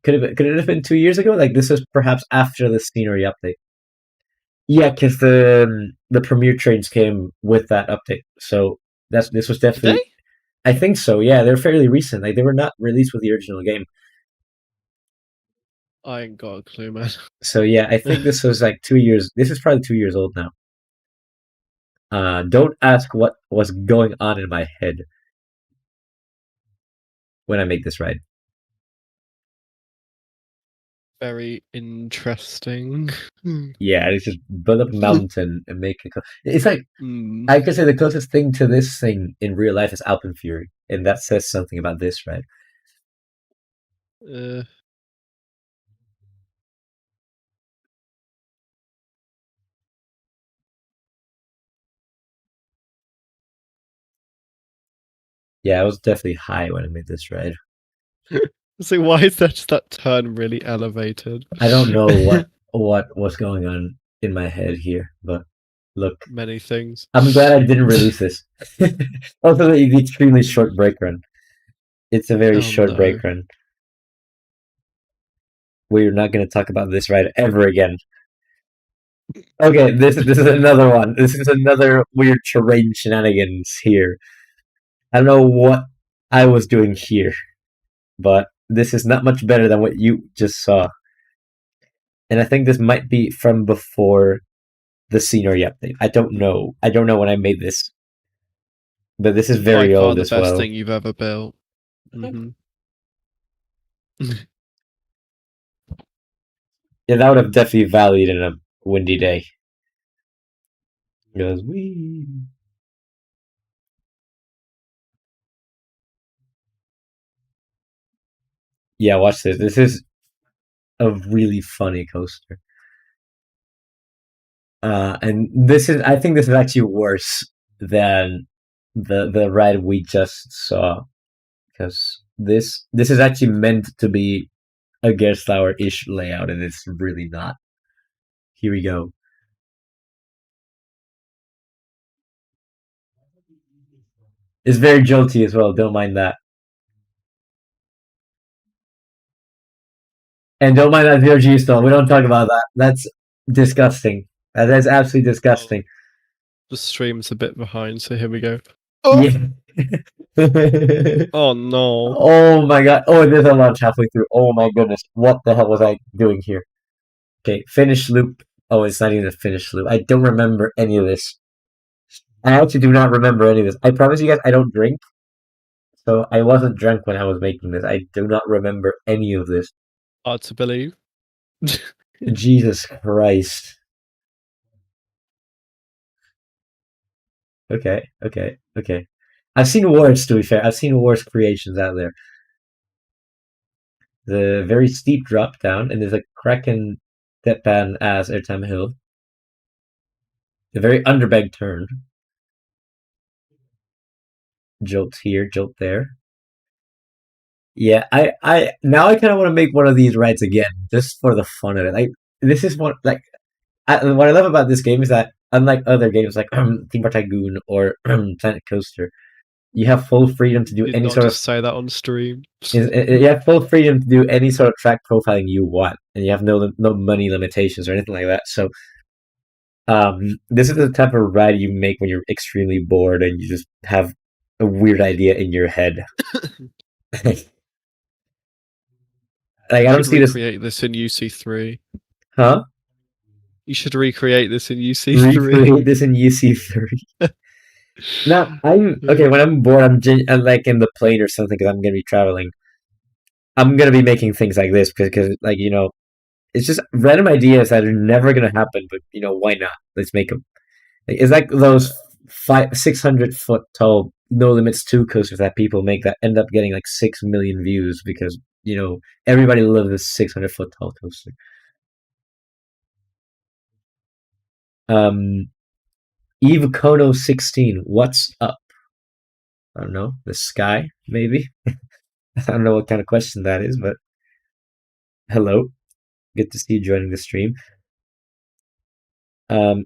S1: Could it have been 2 years ago? Like this was perhaps after the scenery update. Yeah, because the premiere trains came with that update, so this was
S2: Did they?
S1: definitely. I think so. Yeah, they're fairly recent. Like they were not released with the original game.
S2: I ain't got a clue, man.
S1: So yeah, I think this was like 2 years. This is probably 2 years old now. Don't ask what was going on in my head when I make this ride.
S2: Very interesting.
S1: Yeah, it's just build up a mountain and make it. It's like
S2: Mm.
S1: I could say the closest thing to this thing in real life is Alpen Fury, and that says something about this ride.
S2: Uh,
S1: Yeah, I was definitely high when I made this ride.
S2: so why is that turn really elevated?
S1: I don't know what was going on in my head here, but look,
S2: Many things.
S1: I'm glad I didn't release this. Also, the extremely short break run. It's a very
S2: Oh
S1: short
S2: no.
S1: break run. We're not going to talk about this ride ever again. Okay, this is another one. This is another weird terrain shenanigans here. I don't know what I was doing here, but this is not much better than what you just saw. And I think this might be from before the scenery update. I don't know. I don't know when I made this, but this is
S2: By
S1: very
S2: far
S1: old
S2: the
S1: as
S2: best
S1: well.
S2: thing you've ever built. Mm-hmm.
S1: Yeah, that would have definitely valued in a windy day. It goes wee. Yeah, watch this. This is a really funny coaster. And this is, I think this is actually worse than the ride we just saw, because this is actually meant to be a Gerstlauer-ish layout, and it's really not. Here we go. It's very jolty as well. Don't mind that, and don't mind that zero G stone. We don't talk about that. That's disgusting. That's absolutely
S2: Oh,
S1: disgusting.
S2: the stream's a bit behind, so here we go. Oh,
S1: Yeah.
S2: oh no.
S1: Oh my god. Oh, there's a launch halfway through. Oh my goodness. What the hell was I doing here? Okay, finish loop. Oh, it's not even a finish loop. I don't remember any of this. I actually do not remember any of this. I promise you guys, I don't drink, so I wasn't drunk when I was making this. I do not remember any of this.
S2: Hard to believe.
S1: Jesus Christ. Okay, okay, okay. I've seen worse, to be fair. I've seen worse creations out there. The very steep drop down, and there's a Kraken deadpan as airtime hill. The very underbag turn. Jolt here, jolt there. Yeah, I now I kind of want to make one of these rides again, just for the fun of it. Like this is what like what I love about this game is that unlike other games like Theme Park Tycoon or Planet Coaster, you have full freedom to do
S2: Did
S1: any
S2: not
S1: sort of
S2: just say that on stream.
S1: you have full freedom to do any sort of track profiling you want, and you have no money limitations or anything like that. So this is the type of ride you make when you're extremely bored and you just have a weird idea in your head. Like I
S2: You
S1: don't
S2: should
S1: see this,
S2: recreate this in UC3.
S1: huh?
S2: You should recreate this in UC3.
S1: Recreate this in UC3. Now I'm okay. When I'm bored, I'm like in the plane or something because I'm gonna be traveling. I'm gonna be making things like this because like it's just random ideas that are never gonna happen. But why not? Let's make them. It's like those 600 foot tall No Limits 2 coasters that people make that end up getting like 6 million views because everybody loves this 600 foot tall coaster. Um, Eve Kono 16. What's up? I don't know. The sky, maybe. I don't know what kind of question that is, but hello. Good to see you joining the stream. Um,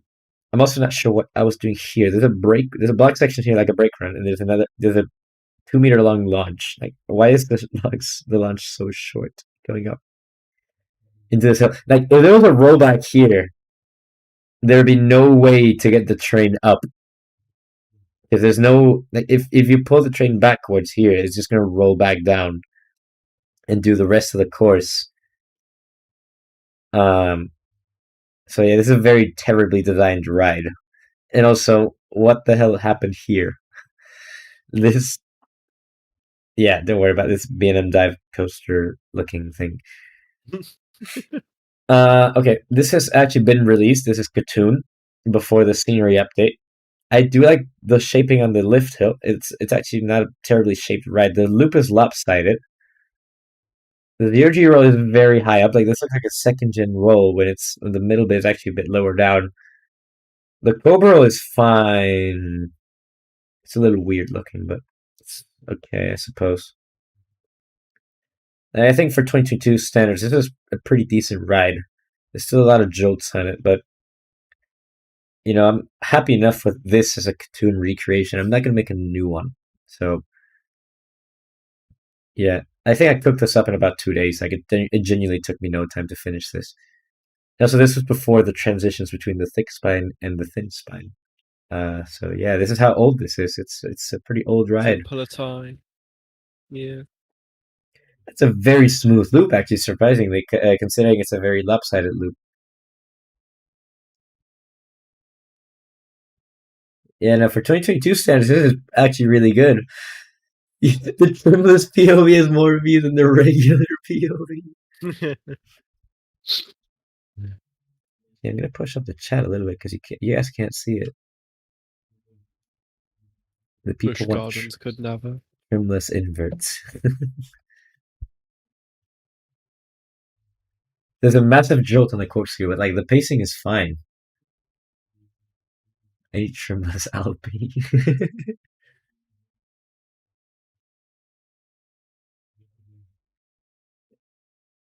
S1: I'm also not sure what I was doing here. There's a block section here, like a brake run, and there's a 2 meter long launch. Like, why is the launch so short going up into this hill? Like, if there was a rollback here, there'd be no way to get the train up. Because there's no like if you pull the train backwards here, it's just gonna roll back down and do the rest of the course. Um, so yeah, this is a very terribly designed ride. And also, what the hell happened here? This, yeah, don't worry about this B&M dive coaster looking thing. Okay, this has actually been released. This is Katoon before the scenery update. I do like the shaping on the lift hill. It's actually not a terribly shaped ride. The loop is lopsided. The VRG roll is very high up. Like this looks like a second gen roll when it's in the middle bit is actually a bit lower down. The Cobra roll is fine. It's a little weird looking, but it's okay, I suppose. And I think for 2022 standards, this is a pretty decent ride. There's still a lot of jolts on it, but I'm happy enough with this as a cartoon recreation. I'm not gonna make a new one. So yeah, I think I cooked this up in about 2 days. Like it genuinely took me no time to finish this. Also, this was before the transitions between the thick spine and the thin spine. So yeah, this is how old this is. It's a pretty old ride.
S2: Simple time. Yeah.
S1: It's a very smooth loop, actually, surprisingly, considering it's a very lopsided loop. Yeah, now for 2022 standards, this is actually really good. The trimless POV has more views than the regular POV. Yeah, I'm gonna push up the chat a little bit because you guys can't see it. The
S2: Bush
S1: people want
S2: Gardens could never.
S1: trimless inverts. there's a massive jolt on the corkscrew, but like the pacing is fine. Atriumless LP.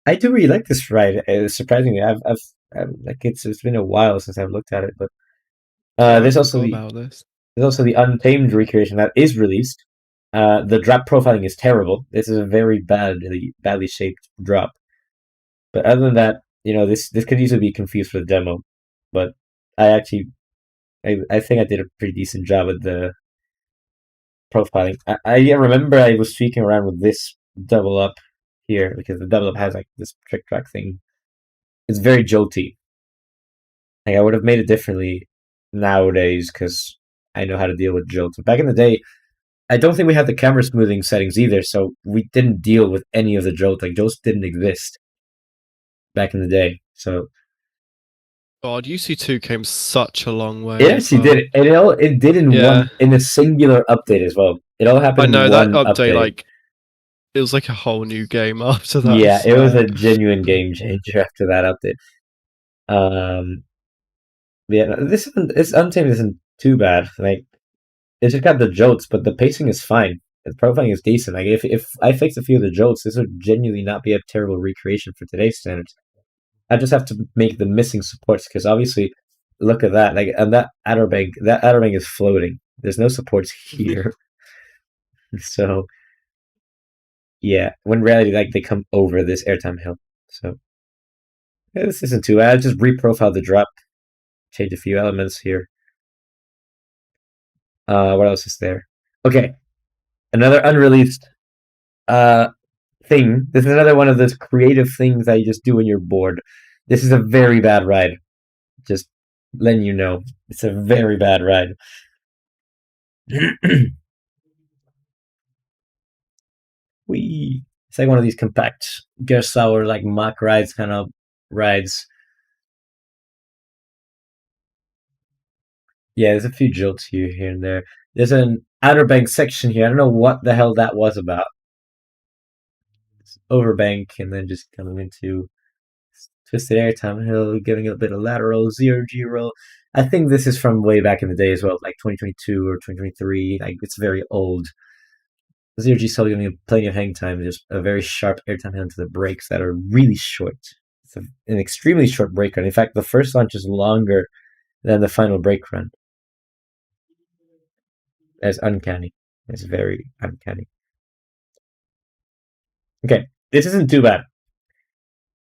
S1: I do really like this ride. Surprisingly, like it's been a while since I've looked at it, but
S2: Yeah, I
S1: there's also
S2: forgot
S1: the
S2: about this.
S1: Untamed recreation that is released. The drop profiling is terrible. This is a very badly shaped drop. But other than that, this could easily be confused for the demo. But I actually, I think I did a pretty decent job with the profiling. I remember I was tweaking around with this double up here because the double up has like this trick track thing. It's very jolty. Like I would have made it differently nowadays because I know how to deal with jolts. But back in the day, I don't think we had the camera smoothing settings either, so we didn't deal with any of the jolts. Like jolts didn't exist back in the day. So
S2: God, UC2 came such a long
S1: it
S2: way as
S1: actually did
S2: well.
S1: it. It did
S2: Yeah,
S1: in a singular update as well. It all happened
S2: I
S1: in
S2: know that
S1: one
S2: update.
S1: update.
S2: Like, it was like a whole new game after that. I
S1: Yeah, it was
S2: swear.
S1: a genuine game changer after that update. Um, yeah, no, this Untamed isn't too bad. Like it's just got the jolts, but the pacing is fine. The profiling is decent. Like if I fixed a few of the jolts, this would genuinely not be a terrible recreation for today's standards. I just have to make the missing supports because obviously, look at that. Like and that outer bank is floating. There's no supports here, so yeah. When in reality, like they come over this airtime hill. So yeah, this isn't too bad. I just reprofile the drop, change a few elements here. What else is there? Okay, another unreleased uh thing. This is another one of those creative things that you just do when you're bored. This is a very bad ride. Just letting you know, it's a very bad ride. We It's like one of these compact Gerstlauer like mock rides kind of rides. Yeah, there's a few jolts here and there. There's an Outer Bank section here. I don't know what the hell that was about. It's overbank and then just coming into twisted airtime hill, giving it a bit of lateral zero G roll. I think this is from way back in the day as well, like 2022 or 2023. Like it's very old. Zero G still giving it plenty of hang time. Just a very sharp airtime hill into the brakes that are really short. It's an extremely short brake run. In fact, the first launch is longer than the final brake run. It's uncanny. It's very uncanny. Okay, this isn't too bad.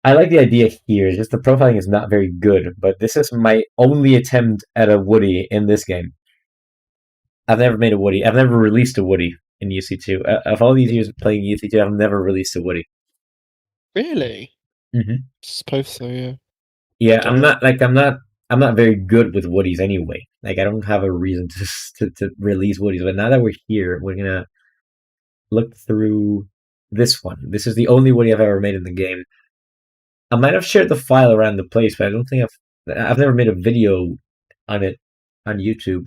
S1: I like the idea here. It's just the profiling is not very good, but this is my only attempt at a Woody in this game. I've never made a Woody. I've never released a Woody in UC2. Of all these years playing UC2, I've never released a Woody.
S2: Really?
S1: Hmm.
S2: Suppose so. Yeah.
S1: Yeah,
S2: Don't know.
S1: I'm not very good with Woodies anyway. Like I don't have a reason to release Woodies. But now that we're here, we're gonna look through this one. This is the only Woody I've ever made in the game. I might have shared the file around the place, but I don't think I've never made a video on it on YouTube.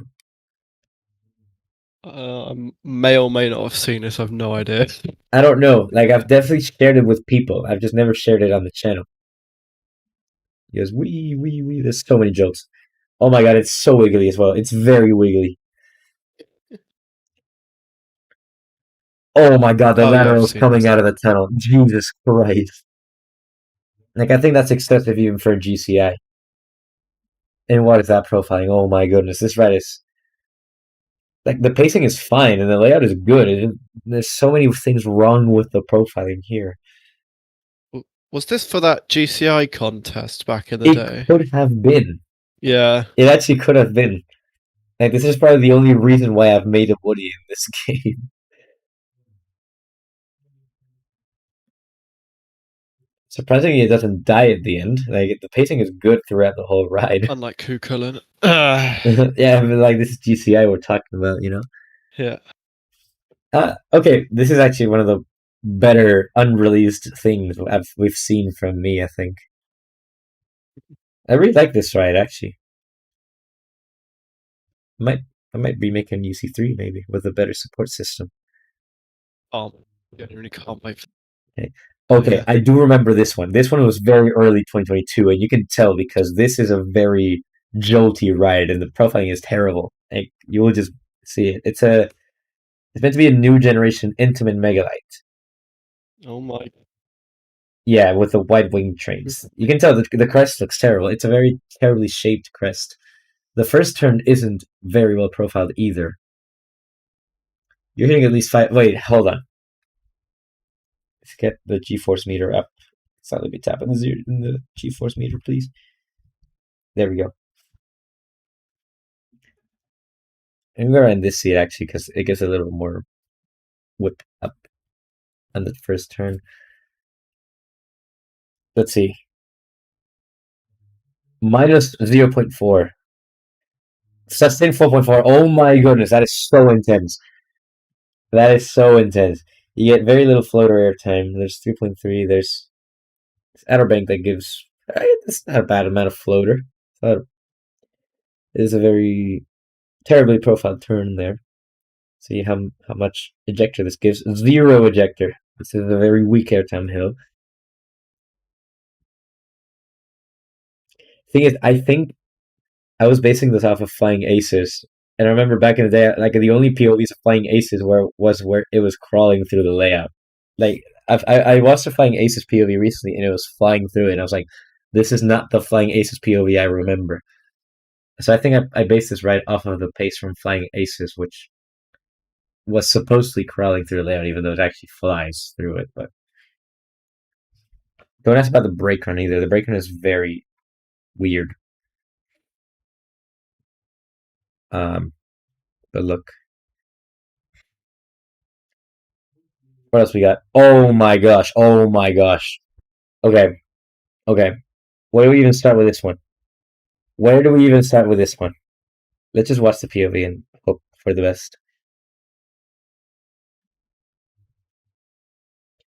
S2: May or may not have seen this. I've no idea.
S1: I don't know. Like I've definitely shared it with people. I've just never shared it on the channel. He goes, wee. There's so many jokes. Oh my god, it's so wiggly as well. It's very wiggly. Oh my god, the
S2: Oh yeah, I've
S1: laterals
S2: seen
S1: coming
S2: this.
S1: out of the tunnel. Jesus Christ. Like I think that's excessive even for a GCI. And what is that profiling? Oh my goodness, this ride is like the pacing is fine and the layout is good. There's so many things wrong with the profiling here.
S2: Was this for that GCI contest back in the
S1: It
S2: day?
S1: could have been.
S2: Yeah.
S1: It actually could have been. Like this is probably the only reason why I've made a Woody in this game. Surprisingly, it doesn't die at the end. Like the pacing is good throughout the whole ride.
S2: Unlike Kukulin.
S1: Yeah, but like this is GCI we're talking about.
S2: Yeah.
S1: Okay, this is actually one of the better unreleased things we've seen from me. I think I really like this ride. Actually, I might I might be making UC3 maybe with a better support system.
S2: Oh, genuinely can't wait.
S1: Okay. Okay,
S2: Yeah.
S1: I do remember this one. This one was very early 2022, and you can tell because this is a very jolty ride, and the profiling is terrible. Like you will just see it. It's meant to be a new generation Intamin Megalite.
S2: Oh my.
S1: Yeah, with the wide wing trains. You can tell the crest looks terrible. It's a very terribly shaped crest. The first turn isn't very well profiled either. You're hitting at least five. Wait, hold on. Let's get the G-force meter up. So let me tap in the G-force meter, please. There we go. I'm gonna end this seat actually because it gets a little more whip up on the first turn. Let's see. Minus 0.4. Sustain 4.4. Oh my goodness, that is so intense. That is so intense. You get very little floater airtime. There's 3.3. There's Outer Bank that gives. It's not a bad amount of floater. It is a very terribly profiled turn there. See how much ejector this gives. Zero ejector. This is a very weak airtime hill. Thing is, I think I was basing this off of Flying Aces, and I remember back in the day, like the only POVs of Flying Aces where it was crawling through the layout. Like I watched the Flying Aces POV recently, and it was flying through it, and I was like, this is not the Flying Aces POV I remember. So I think I based this right off of the pace from Flying Aces, which was supposedly crawling through the layout, even though it actually flies through it. But don't ask about the brake run either. The brake run is very weird. Um, but look, what else we got? Oh my gosh! Oh my gosh! Okay, okay. Where do we even start with this one? Where do we even start with this one? Let's just watch the POV and hope for the best.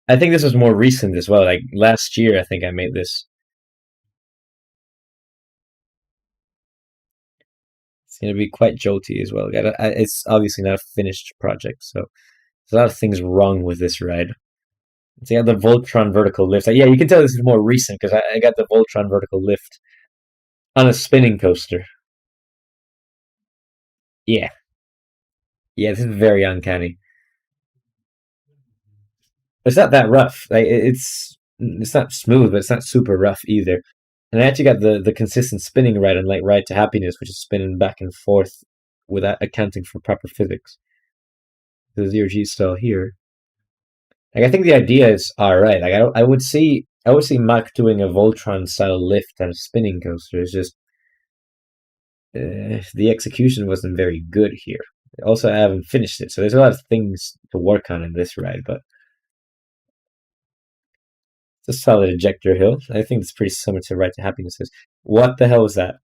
S1: I think this was more recent as well. Like last year, I think I made this. It's going to be quite jolty as well. It's obviously not a finished project, so there's a lot of things wrong with this ride. So you got the Voltron vertical lift. Yeah, you can tell this is more recent because I got the Voltron vertical lift on a spinning coaster. Yeah, yeah, this is very uncanny. It's not that rough. Like it's not smooth, but it's not super rough either. And I actually got the consistent spinning right on like Ride to Happiness, which is spinning back and forth without accounting for proper physics. The zero G style here. Like I think the idea is all right. Like I would see Mach doing a Voltron style lift on a spinning coaster. It's just the execution wasn't very good here. Also, I haven't finished it, so there's a lot of things to work on in this ride, but it's a solid ejector hill. I think it's pretty similar to Ride to Happiness. What the hell was that?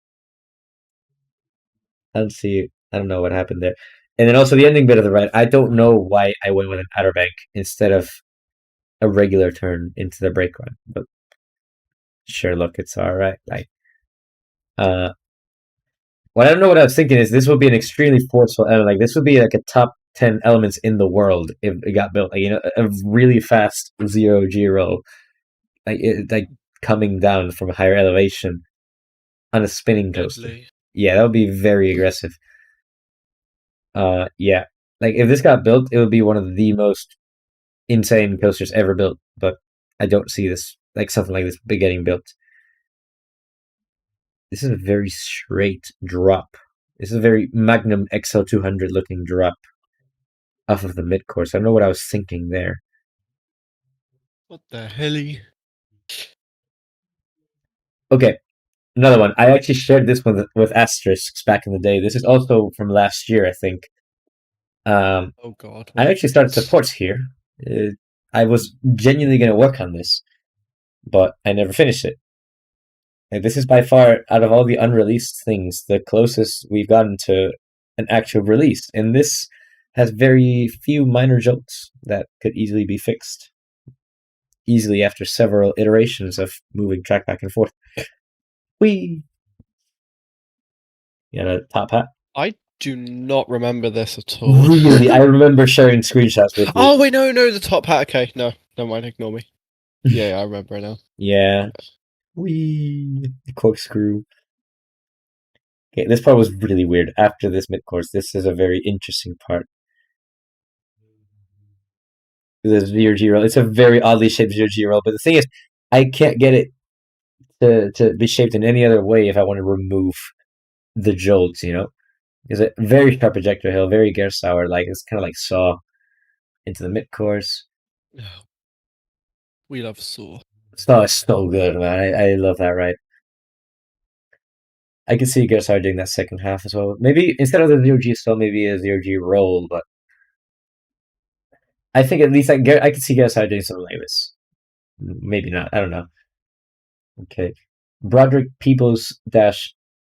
S1: I don't see. I don't know what happened there. And then also the ending bit of the ride. I don't know why I went with an outer bank instead of a regular turn into the brake run, but sure, look, it's all right. Like, uh, what I don't know what I was thinking is this would be an extremely forceful element. Like this would be like a top 10 elements in the world if it got built. Like a really fast zero G roll, like coming down from a higher elevation on a spinning coaster.
S2: Deadly.
S1: Yeah, that would be very aggressive. Yeah, like if this got built, it would be one of the most insane coasters ever built. But I don't see this like something like this getting built. This is a very straight drop. This is a very Magnum XL200 looking drop off of the mid course. I don't know what I was thinking there.
S2: What the helly?
S1: Okay, another one. I actually shared this one with asterisks back in the day. This is also from last year, I think.
S2: Oh god.
S1: I actually started supports here. Uh, I was genuinely going to work on this, but I never finished it. Like, this is by far, out of all the unreleased things, the closest we've gotten to an actual release. And this has very few minor jolts that could easily be fixed. Easily after several iterations of moving track back and forth. Whee! You got a top hat?
S2: I do not remember this at all.
S1: Really? I remember sharing screenshots with you.
S2: Oh wait, no, the top hat. Okay, no, never mind. Ignore me. Yeah, I remember it now.
S1: Yeah. Wee. The corkscrew. Okay, this part was really weird. After this mid course, this is a very interesting part. The zero G roll. It's a very oddly shaped zero G roll, but the thing is, I can't get it to be shaped in any other way if I want to remove the jolts, you know? It's a very sharp ejector hill, very Gersauer, like it's kind of like Saw into the mid course.
S2: We love Saw.
S1: Saw is so good, man. I love that ride. I can see Gersauer doing that second half as well. Maybe instead of the zero G still, maybe a zero G roll, but I think at least I can see Gersauer doing something like this. Maybe not. I don't know. Okay. Broderick Peoples dash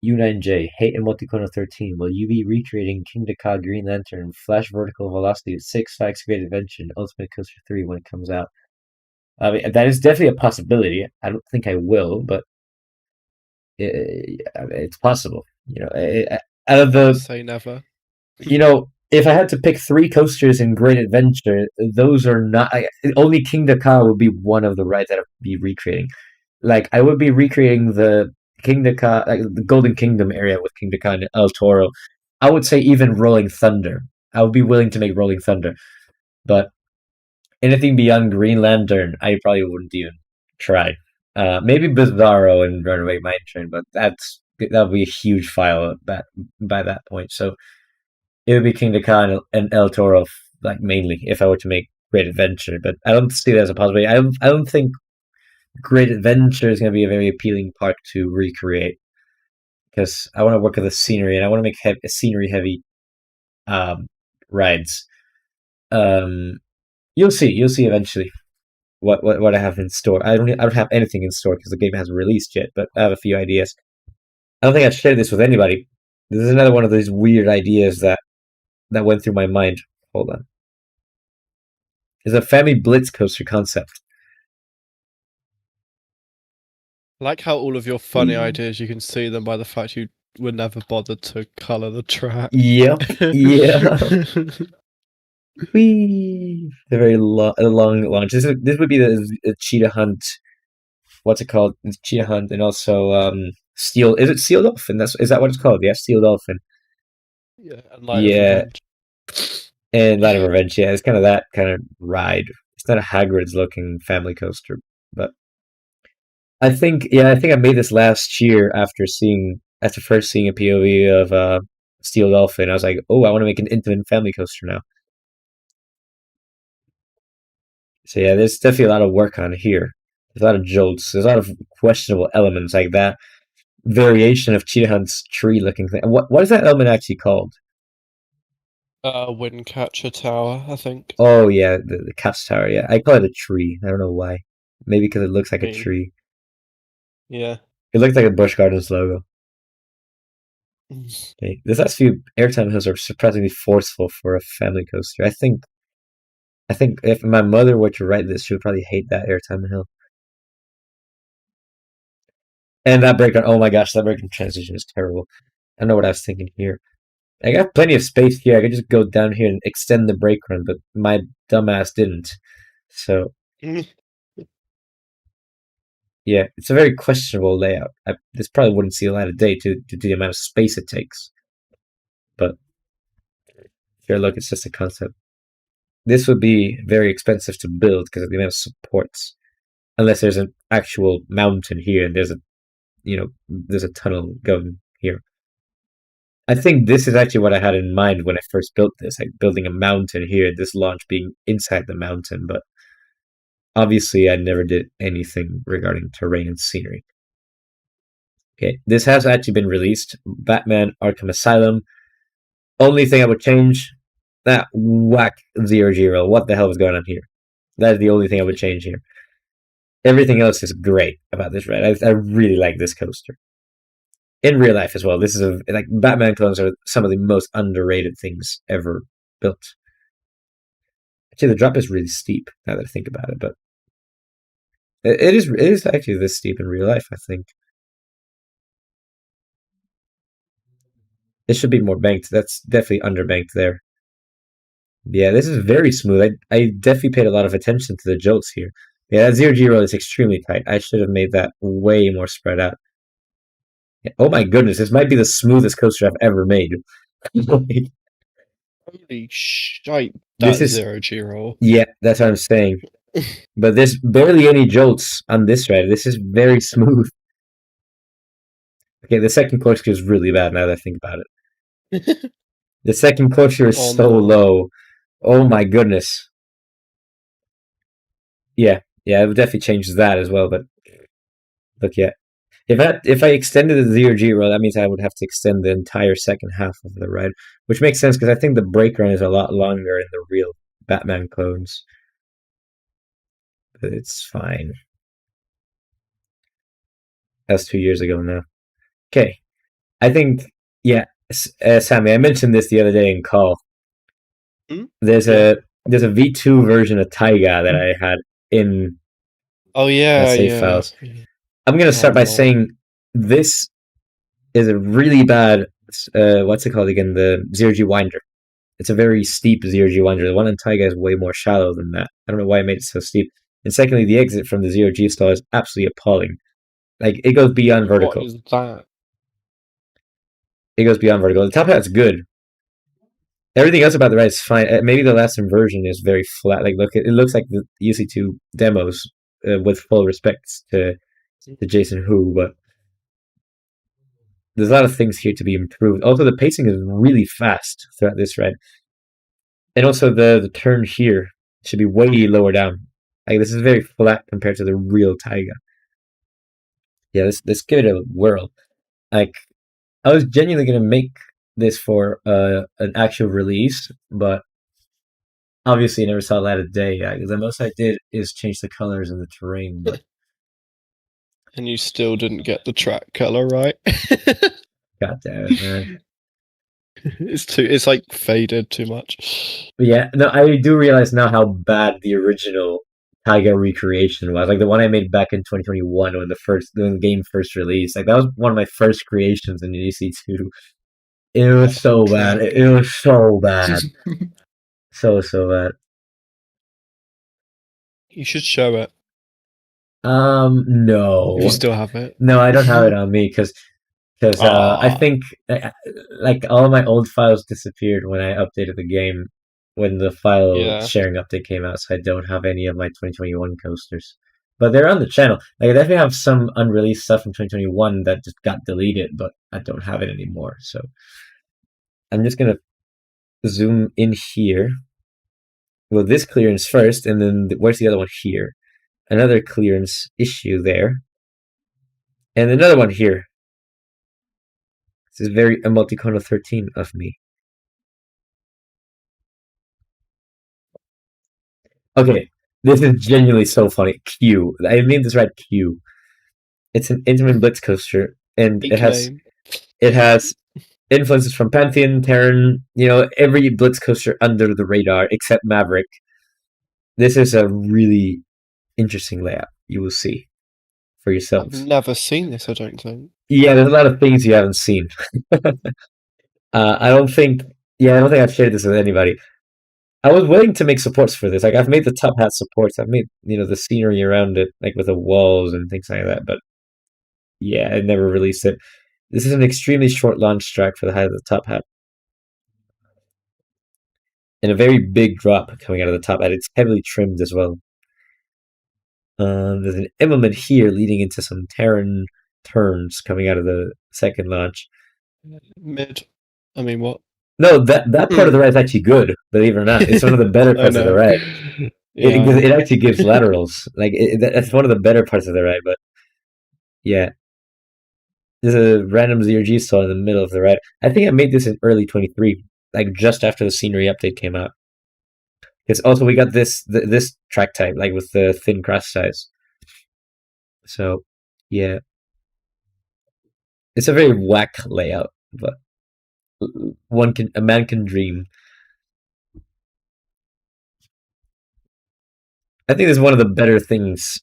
S1: U9J. Hate emoticon of 13. Will you be recreating King Ka Green Lantern Flash Vertical Velocity 6 Sykes Great Invention Ultimate Coaster 3 when it comes out? I mean, that is definitely a possibility. I don't think I will, but it's possible. You know, out of
S2: Never
S1: the,
S2: say never.
S1: if I had to pick three coasters in Great Adventure, those are not. Only King Ka would be one of the rides that I'd be recreating. Like I would be recreating the King Ka, like the Golden Kingdom area with King Ka and El Toro. I would say even Rolling Thunder. I would be willing to make Rolling Thunder, but anything beyond Green Lantern, I probably wouldn't even try. Maybe Bizarro and Runaway Mine Train, but that would be a huge file by that point. So it would be King Ka and El Toro, like mainly, if I were to make Great Adventure. But I don't see that as a possibility. I don't think Great Adventure is going to be a very appealing park to recreate because I want to work with the scenery and I want to make scenery heavy rides. Um, you'll see. You'll see eventually what I have in store. I don't have anything in store because the game hasn't released yet, but I have a few ideas. I don't think I've shared this with anybody. This is another one of those weird ideas that went through my mind. Hold on. It's a family blitz coaster concept.
S2: I like how all of your funny ideas, you can see them by the fact you were never bothered to colour the track.
S1: Yep. Yeah. Whee! The very long launch. This would be the cheetah hunt. What's it called? It's cheetah hunt and also steel. Is it steel dolphin? Is that what it's called? Yeah, steel dolphin.
S2: Yeah, and Light of
S1: Yeah,
S2: Revenge.
S1: and Light of Revenge. Yeah, it's kind of that kind of ride. It's not a Hagrid's looking family coaster, but I think I made this last year after first seeing a POV of Steel Dolphin. I was like, oh, I want to make an intimate family coaster now. So yeah, there's definitely a lot of work on here. There's a lot of jolts. There's a lot of questionable elements like that variation of Cheetah Hunt's tree looking thing. What is that element actually called?
S2: Windcatcher Tower, I think.
S1: Oh yeah, the catch tower. Yeah, I call it a tree. I don't know why. Maybe because it looks like a
S2: Me.
S1: tree.
S2: Yeah.
S1: It looks like a Busch Gardens logo. Okay. This last few airtime hills are surprisingly forceful for a family coaster. I think if my mother were to write this, she would probably hate that airtime hill. And that breakdown, oh my gosh, that breakdown transition is terrible. I don't know what I was thinking here. I got plenty of space here. I could just go down here and extend the brake run, but my dumbass didn't. So yeah, it's a very questionable layout. This probably wouldn't see a light of day to the amount of space it takes. But here, look, it's just a concept. This would be very expensive to build because of the amount of supports. Unless there's an actual mountain here and there's a tunnel going here. I think this is actually what I had in mind when I first built this, like building a mountain here, this launch being inside the mountain, but obviously I never did anything regarding terrain and scenery. Okay, this has actually been released. Batman Arkham Asylum. Only thing I would change, that whack zero zero. What the hell is going on here? That is the only thing I would change here. Everything else is great about this ride. I really like this coaster. In real life as well. This is like Batman clones are some of the most underrated things ever built. Actually, the drop is really steep now that I think about it, but it is actually this steep in real life. I think it should be more banked. That's definitely underbanked there. Yeah, this is very smooth. I definitely paid a lot of attention to the jolts here. Yeah, that zero G roll is extremely tight. I should have made that way more spread out. Oh my goodness, this might be the smoothest coaster I've ever made.
S2: Holy shite,
S1: This
S2: that
S1: is,
S2: zero G roll.
S1: yeah, that's what I'm saying. But there's barely any jolts on this ride. This is very smooth. Okay, the second corkscrew is really bad now that I think about it. The second corkscrew is
S2: Oh
S1: so
S2: no.
S1: low. Oh my goodness. Yeah, yeah, it would definitely change that as well. But look, yeah, if I extended the zero G roll, that means I would have to extend the entire second half of the ride, which makes sense because I think the brake run is a lot longer in the real Batman clones. But it's fine. That's 2 years ago now. Okay, I think yeah, Sammy. I mentioned this the other day in call.
S2: Hmm?
S1: There's
S2: Yeah.
S1: a V2 version of Taiga that I had in
S2: Oh
S1: my
S2: yeah,
S1: save
S2: yeah.
S1: files. I'm gonna
S2: Oh
S1: start by
S2: lord.
S1: saying this is a really bad. What's it called again? The zero G winder. It's a very steep zero G winder. The one in Taiga is way more shallow than that. I don't know why I made it so steep. And secondly, the exit from the zero G stall is absolutely appalling. Like it goes beyond
S2: What
S1: vertical.
S2: is that?
S1: It goes beyond vertical. The top hat's good. Everything else about the ride is fine. Maybe the last inversion is very flat. Like look, it looks like the UC2 demos. With full respects to Jason Hu, but there's a lot of things here to be improved. Also, the pacing is really fast throughout this ride, and also the turn here should be way lower down. Like this is very flat compared to the real Taiga. Yeah, let's give it a whirl. Like I was genuinely gonna make this for an actual release, but obviously I never saw light of day. Yeah, because the most I did is change the colors and the terrain. But
S2: And you still didn't get the track color right.
S1: god damn it, man.
S2: It's like faded too much.
S1: But yeah, no, I do realize now how bad the original Taiga recreation was. Like the one I made back in 2021 when the game first released. Like that was one of my first creations in EC2. It was
S2: Awful
S1: so bad.
S2: track.
S1: It was so bad. So bad.
S2: You should show it if you
S1: No.
S2: still have it.
S1: No, I don't have it on me because I
S2: Ah,
S1: think like all of my old files disappeared when I updated the game when the file
S2: yeah.
S1: sharing update came out, so I don't have any of my 2021 coasters. But they're on the channel. Like I definitely have some unreleased stuff from 2021 that just got deleted, but I don't have it anymore. So I'm just gonna zoom in here. Well, this clearance first, and then where's the other one here? Another clearance issue there, and another one here. This is very emoticon 13 of me. Okay, this is genuinely so funny. Q. I named this ride Q. It's an Intamin Blitz coaster, and
S2: Peak name.
S1: it has influences from Pantheon, Terran, every Blitz coaster under the radar except Maverick. This is a really interesting layout. You will see for
S2: I've
S1: yourselves.
S2: never seen this, I don't think.
S1: Yeah, there's a lot of things you haven't seen. I don't think. Yeah, I don't think I've shared this with anybody. I was willing to make supports for this. Like I've made the top hat supports. I've made the scenery around it, like with the walls and things like that. But yeah, I never released it. This is an extremely short launch track for the height of the top hat, and a very big drop coming out of the top hat. It's heavily trimmed as well. There's an implement here leading into some Terran turns coming out of the second launch.
S2: Mid. I mean, what?
S1: No, that part of the ride is actually good. Believe it or not, it's one of the better
S2: I
S1: parts of the
S2: know.
S1: ride.
S2: Yeah.
S1: It actually gives laterals. Like that's one of the better parts of the ride. But yeah, there's a random ZRG stall in the middle of the ride. I think I made this in early 23, like just after the scenery update came out. Because also we got this track type, like with the thin cross size. So yeah, it's a very whack layout, but a man can dream. I think this is one of the better things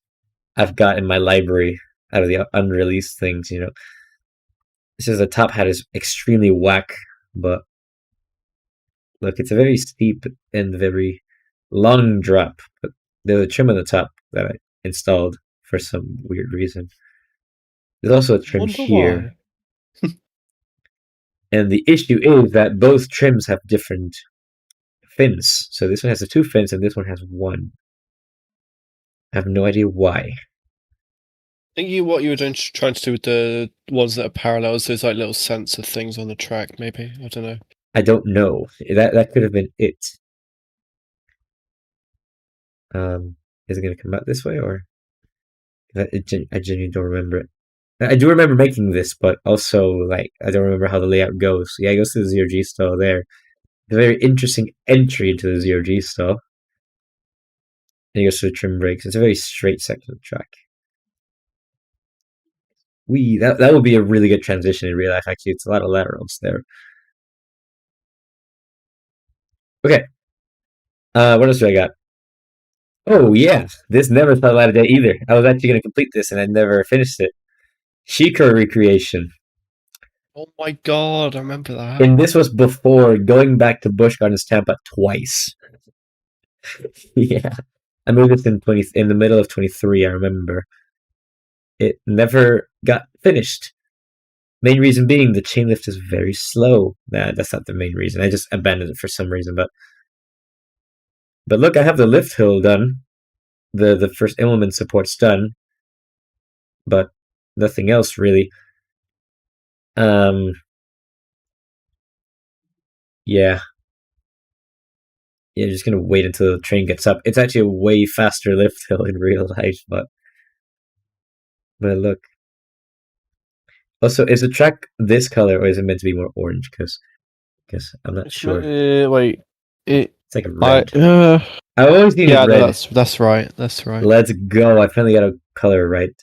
S1: I've got in my library out of the unreleased things. This is the top hat is extremely whack, but look, it's a very steep and very long drop, but there's a trim on the top that installed for some weird reason. There's also a trim
S2: Wonder
S1: here.
S2: why.
S1: And the issue is that both trims have different fins. So this one has the two fins and this one has one. I have no idea why.
S2: Think you what you were doing, trying to do with the ones that are parallel is those like little sensor things on the track, maybe. I don't know.
S1: I don't know. That could have been it. Is it going to come out this way or? I genuinely don't remember it. I do remember making this, but also like I don't remember how the layout goes. Yeah, it goes to the zero G stall there. A very interesting entry into the zero G stall. And it goes to the trim brakes. It's a very straight section of track. That would be a really good transition in real life. Actually, it's a lot of laterals there. Okay. What else do I got? Oh yeah, this never saw the light of day either. I was actually going to complete this and I never finished it. Sheikah recreation.
S2: Oh my god, I remember that.
S1: And this was before going back to Busch Gardens Tampa twice. Yeah. I moved this in the middle of 23, I remember. It never got finished. Main reason being the chain lift is very slow. Nah, that's not the main reason. I just abandoned it for some reason, but look, I have the lift hill done. The first implement support's done. But nothing else really. Yeah. Yeah, just gonna wait until the train gets up. It's actually a way faster lift hill in real life, but look. Also, is the track this color or is it meant to be more orange? Because I'm not sure.
S2: Wait,
S1: it's like a red.
S2: I
S1: I've always seen
S2: yeah,
S1: it red.
S2: no, that's right. That's right.
S1: Let's go! I finally got a color right.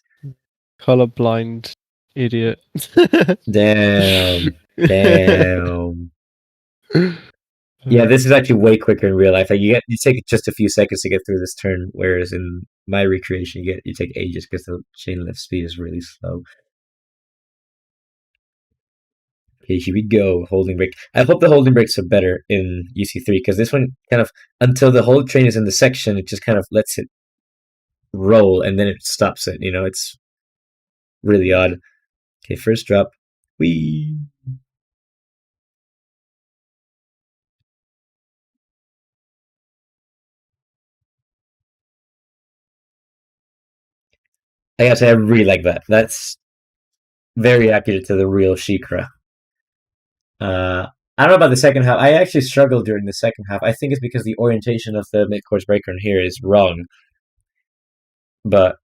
S2: Colorblind idiot.
S1: Damn. Damn. Yeah, this is actually way quicker in real life. Like you take just a few seconds to get through this turn, whereas in my recreation you take ages because the chain lift speed is really slow. Okay, here we go. Holding brake. I hope the holding brakes are better in UC3 because this one kind of until the whole train is in the section, it just kind of lets it roll and then it stops it. It's really odd. Okay, first drop. Whee! I gotta say, I really like that. That's very accurate to the real Shikra. I don't know about the second half. I actually struggled during the second half. I think it's because the orientation of the mid-course breaker in here is wrong. But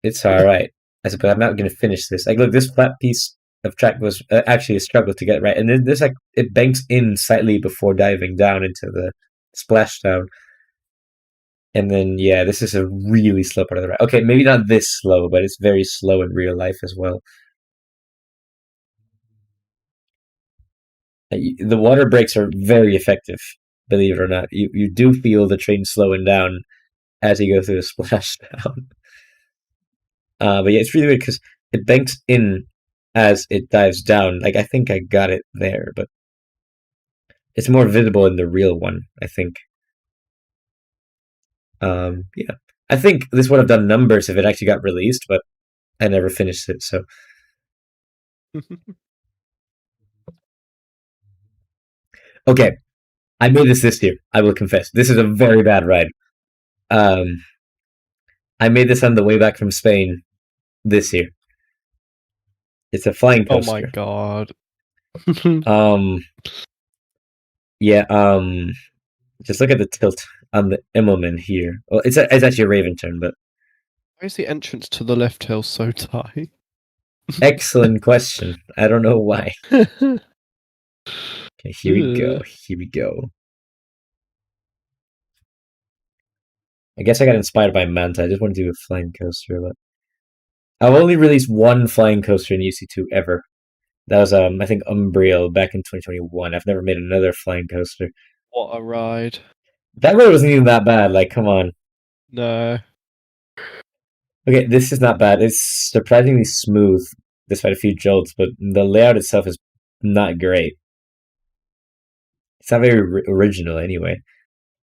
S1: it's alright. I suppose I'm not going to finish this. Like, look, this flat piece of track was actually a struggle to get right. And then this, like, it banks in slightly before diving down into the splashdown. And then, yeah, this is a really slow part of the ride. Okay, maybe not this slow, but it's very slow in real life as well. The water brakes are very effective, believe it or not. You do feel the train slowing down as you go through the splashdown. But yeah, it's really weird because it banks in as it dives down. Like, I think I got it there, but it's more visible in the real one, I think. Yeah. I think this would have done numbers if it actually got released, but I never finished it, so. Okay, I made this year. I will confess. This is a very bad ride. I made this on the way back from Spain this year. It's a flying coaster.
S2: Oh my god.
S1: Yeah. Just look at the tilt on the Immelman here. Well, it's actually a Raven turn, but
S2: why is the entrance to the lift hill so tight?
S1: Excellent question. I don't know why. Okay, here we go. Here we go. I guess I got inspired by Manta. I just want to do a flying coaster, but I've only released one flying coaster in UC2 ever. That was I think Umbriel back in 2021. I've never made another flying coaster.
S2: What a ride.
S1: That ride wasn't even that bad, like come on.
S2: No.
S1: Okay, this is not bad. It's surprisingly smooth, despite a few jolts, but the layout itself is not great. It's not very original anyway.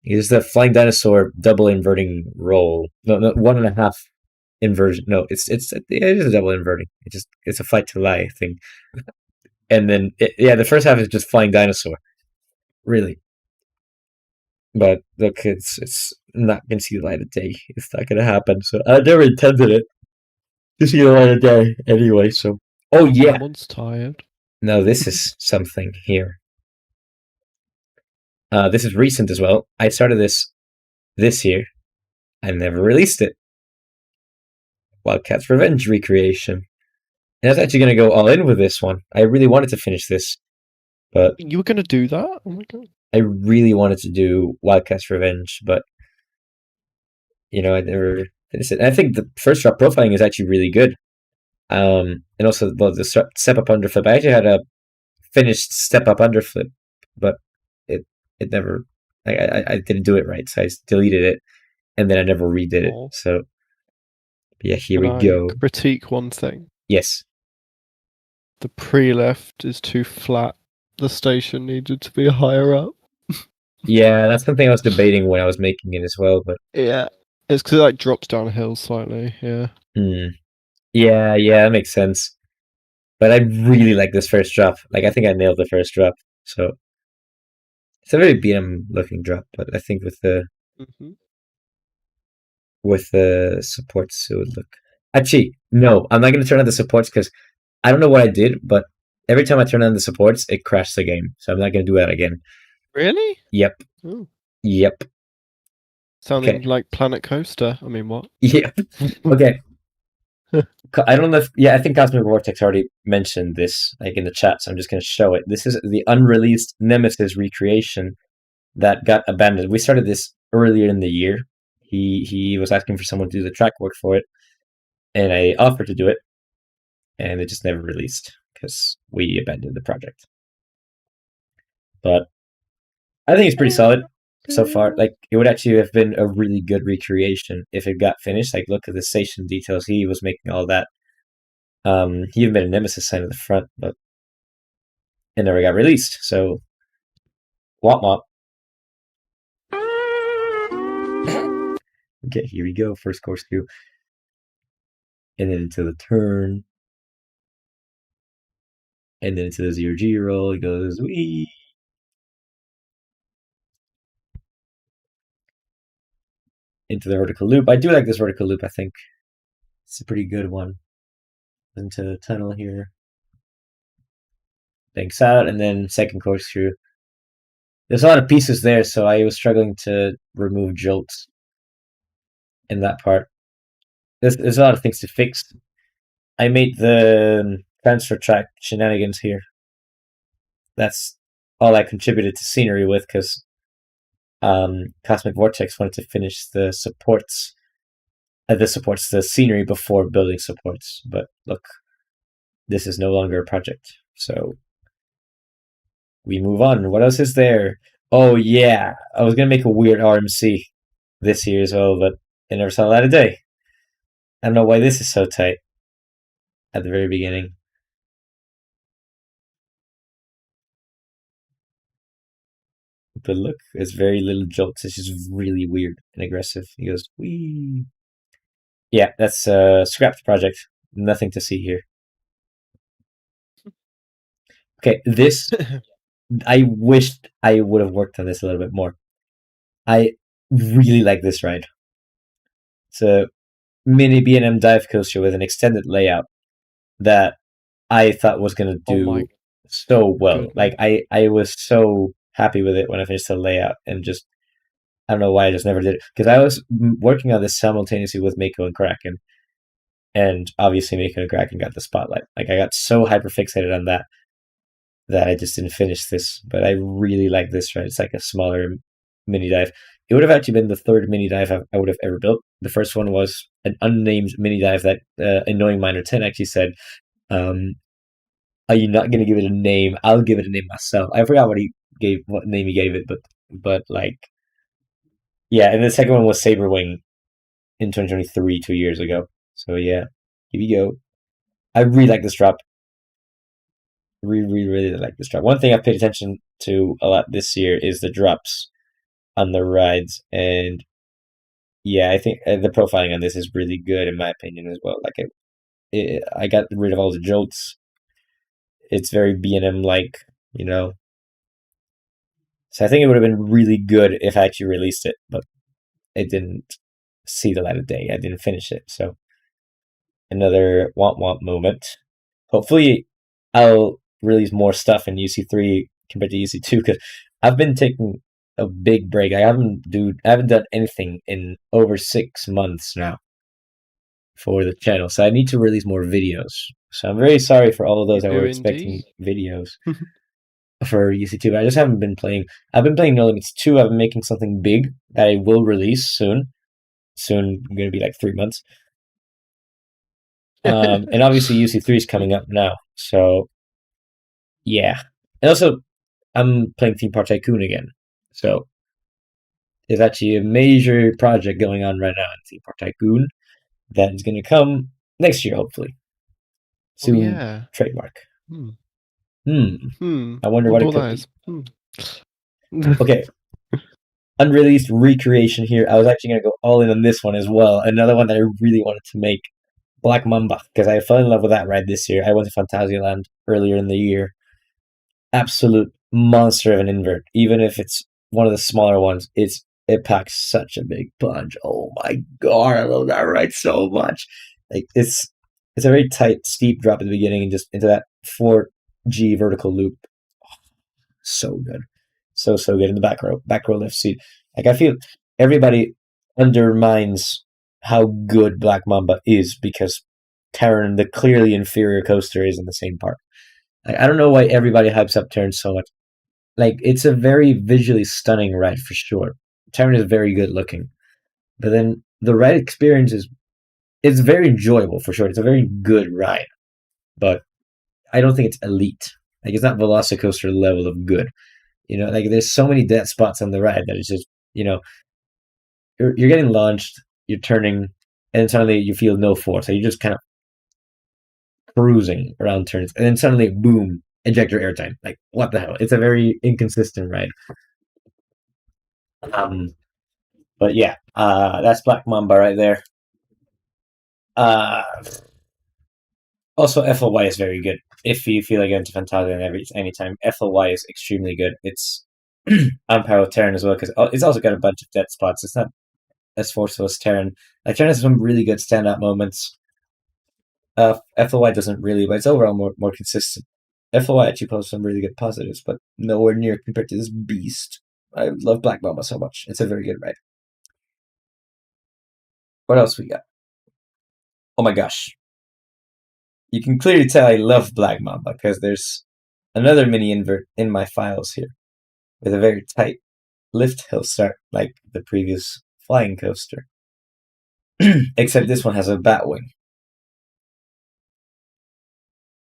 S1: Is the flying dinosaur double inverting roll? No, no, one and a half inversion. No, it is a double inverting. It's a fight to lie thing. And then yeah, the first half is just flying dinosaur, really. But look, it's not gonna see the light of day. It's not gonna happen. So I never intended it to see the light of day anyway. So oh yeah,
S2: Someone's tired.
S1: no, this is something here. This is recent as well. I started this year. I never released it. Wildcat's Revenge recreation. And I was actually going to go all in with this one. I really wanted to finish this, but
S2: You were gonna do that? Oh my god.
S1: I really wanted to do Wildcat's Revenge, but I never finished it. And I think the first drop profiling is actually really good. And also, well, the step up underflip. I actually had a finished step up underflip, but it it never. I didn't do it right, so I deleted it, and then I never redid it.
S2: Oh.
S1: So yeah, here
S2: Can
S1: we
S2: I
S1: go.
S2: critique one thing?
S1: Yes.
S2: The pre-lift is too flat. The station needed to be higher up.
S1: Yeah, that's something I was debating when I was making it as well, but
S2: Yeah. It's because it like drops down a hill slightly, yeah.
S1: yeah, that makes sense. But I really like this first drop. Like I think I nailed the first drop. So it's a very BM looking drop, but I think
S2: Mm-hmm.
S1: with the supports it would look. Actually, no, I'm not gonna turn on the supports because I don't know what I did, but every time I turn on the supports, it crashed the game. So I'm not gonna do that again.
S2: Really?
S1: Yep.
S2: Oh.
S1: Yep.
S2: Sounding
S1: Okay.
S2: like Planet Coaster. I mean, what?
S1: Yep. Okay. I don't know if I think Cosmic Vortex already mentioned this like in the chat, so I'm just going to show it. This is the unreleased Nemesis recreation that got abandoned. We started this earlier in the year. He was asking for someone to do the track work for it, and I offered to do it, and it just never released because we abandoned the project. But I think it's pretty solid so far. Like it would actually have been a really good recreation if it got finished. Like look at the station details. He was making all that. He even made a Nemesis sign at the front, but it never got released. So, wop wop. Okay, here we go. First corkscrew, and then into the turn, and then into the 0G roll. It goes wee. Into the vertical loop. I do like this vertical loop. I think it's a pretty good one. Into the tunnel here. Banks out, and then second corkscrew. There's a lot of pieces there, so I was struggling to remove jolts in that part. There's a lot of things to fix. I made the transfer track shenanigans here. That's all I contributed to scenery with because Cosmic Vortex wanted to finish the supports, the scenery before building supports. But look, this is no longer a project, so we move on. What else is there? Oh yeah, I was gonna make a weird RMC this year as well, but it never saw the light of day. I don't know why this is so tight at the very beginning. But look, it's very little jolts. It's just really weird and aggressive. He goes, wee. Yeah, that's a scrapped project. Nothing to see here. Okay, this I wished I would have worked on this a little bit more. I really like this ride. It's a mini B&M dive coaster with an extended layout that I thought was going to
S2: Oh my
S1: do so well.
S2: goodness.
S1: Like I was so happy with it when I finished the layout, and just I don't know why I just never did it because I was working on this simultaneously with Mako and Kraken, and obviously Mako and Kraken got the spotlight. Like I got so hyper fixated on that I just didn't finish this. But I really like this ride. It's like a smaller mini dive. It would have actually been the third mini dive I would have ever built. The first one was an unnamed mini dive that Annoying Miner 10 actually said, "Are you not going to give it a name? I'll give it a name myself." I forgot what name he gave it, but like yeah. And the second one was Saberwing in 2023, 2 years ago. So yeah, here we go. I really like this drop. Really, really, really like this drop. One thing I've paid attention to a lot this year is the drops. on the rides, and yeah, I think the profiling on this is really good in my opinion as well. Like I got rid of all the jolts. It's very B&M like, you know. So I think it would have been really good if I actually released it, but it didn't see the light of day. I didn't finish it. So another want want moment. Hopefully, I'll release more stuff in UC3 compared to UC2 because I've been taking a big break. I haven't done anything in over 6 months now for the channel, so I need to release more videos. So I'm very sorry for all of
S2: You
S1: those that
S2: do
S1: were expecting
S2: indeed.
S1: videos for UC2. But I just haven't been playing. I've been playing No Limits 2. I've been making something big that I will release soon. Soon, going to be like 3 months. And obviously UC3 is coming up now. So yeah. And also, I'm playing Theme Park Tycoon again. So there's actually a major project going on right now in Theme Park Tycoon that is going to come next year, hopefully.
S2: Oh
S1: Soon,
S2: yeah.
S1: trademark.
S2: Hmm.
S1: Hmm.
S2: Hmm.
S1: I wonder what
S2: Wonder
S1: it
S2: what
S1: could
S2: that
S1: be.
S2: is. Hmm.
S1: Okay, unreleased recreation here. I was actually going to go all in on this one as well. Another one that I really wanted to make, Black Mamba, because I fell in love with that ride this year. I went to Phantasialand earlier in the year. Absolute monster of an invert. Even if it's one of the smaller ones, it packs such a big punch. Oh my god, I love that ride so much. Like it's a very tight, steep drop at the beginning and just into that 4G vertical loop. So good. So good in the back row left seat. Like I feel everybody undermines how good Black Mamba is because Terran, the clearly inferior coaster, is in the same park. Like, I don't know why everybody hypes up Terran so much. Like it's a very visually stunning ride for sure. Terran is very good looking, but then the ride experience is it's very enjoyable for sure. It's a very good ride, but I don't think it's elite. Like it's not Velocicoaster level of good. You know, like there's so many dead spots on the ride that it's just you know you're getting launched, you're turning, and then suddenly you feel no force. So you're just kind of cruising around turns, and then suddenly boom, ejector airtime. Like what the hell? It's a very inconsistent ride. Um, but yeah, that's Black Mamba right there. Uh, Also, FLY is very good. If you feel like going to Fantasia anytime, FLY is extremely good. It's on par with Terran as well because it's also got a bunch of dead spots. It's not as forceful as Terran. Like Terran has some really good standout moments. FLY doesn't really, but it's overall more consistent. FLY actually posts some really good positives, but nowhere near compared to this beast. I love Black Mamba so much. It's a very good ride. What else we got? Oh my gosh. You can clearly tell I love Black Mamba because there's another mini invert in my files here with a very tight lift hill start like the previous flying coaster. Except this one has a bat wing.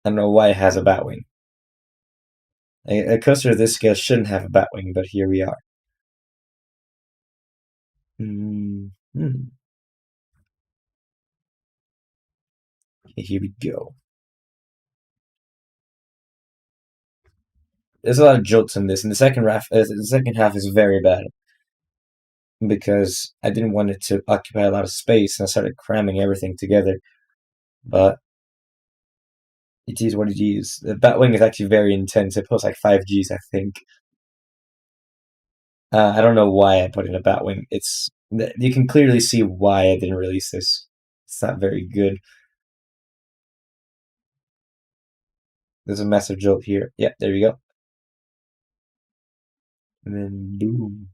S1: I don't know why it has a bat wing. A coaster of this scale shouldn't have a bat wing, but here we are. Mm-hmm. Okay, here we go. There's a lot of jolts in this, and the second half is very bad because I didn't want it to occupy a lot of space, and I started cramming everything together. But it is what it is. The Batwing is actually very intense. It pulls like 5Gs, I think. I don't know why I put in a Batwing. You can clearly see why I didn't release this. It's not very good. There's a massive jolt here. Yeah, there you go. And then boom.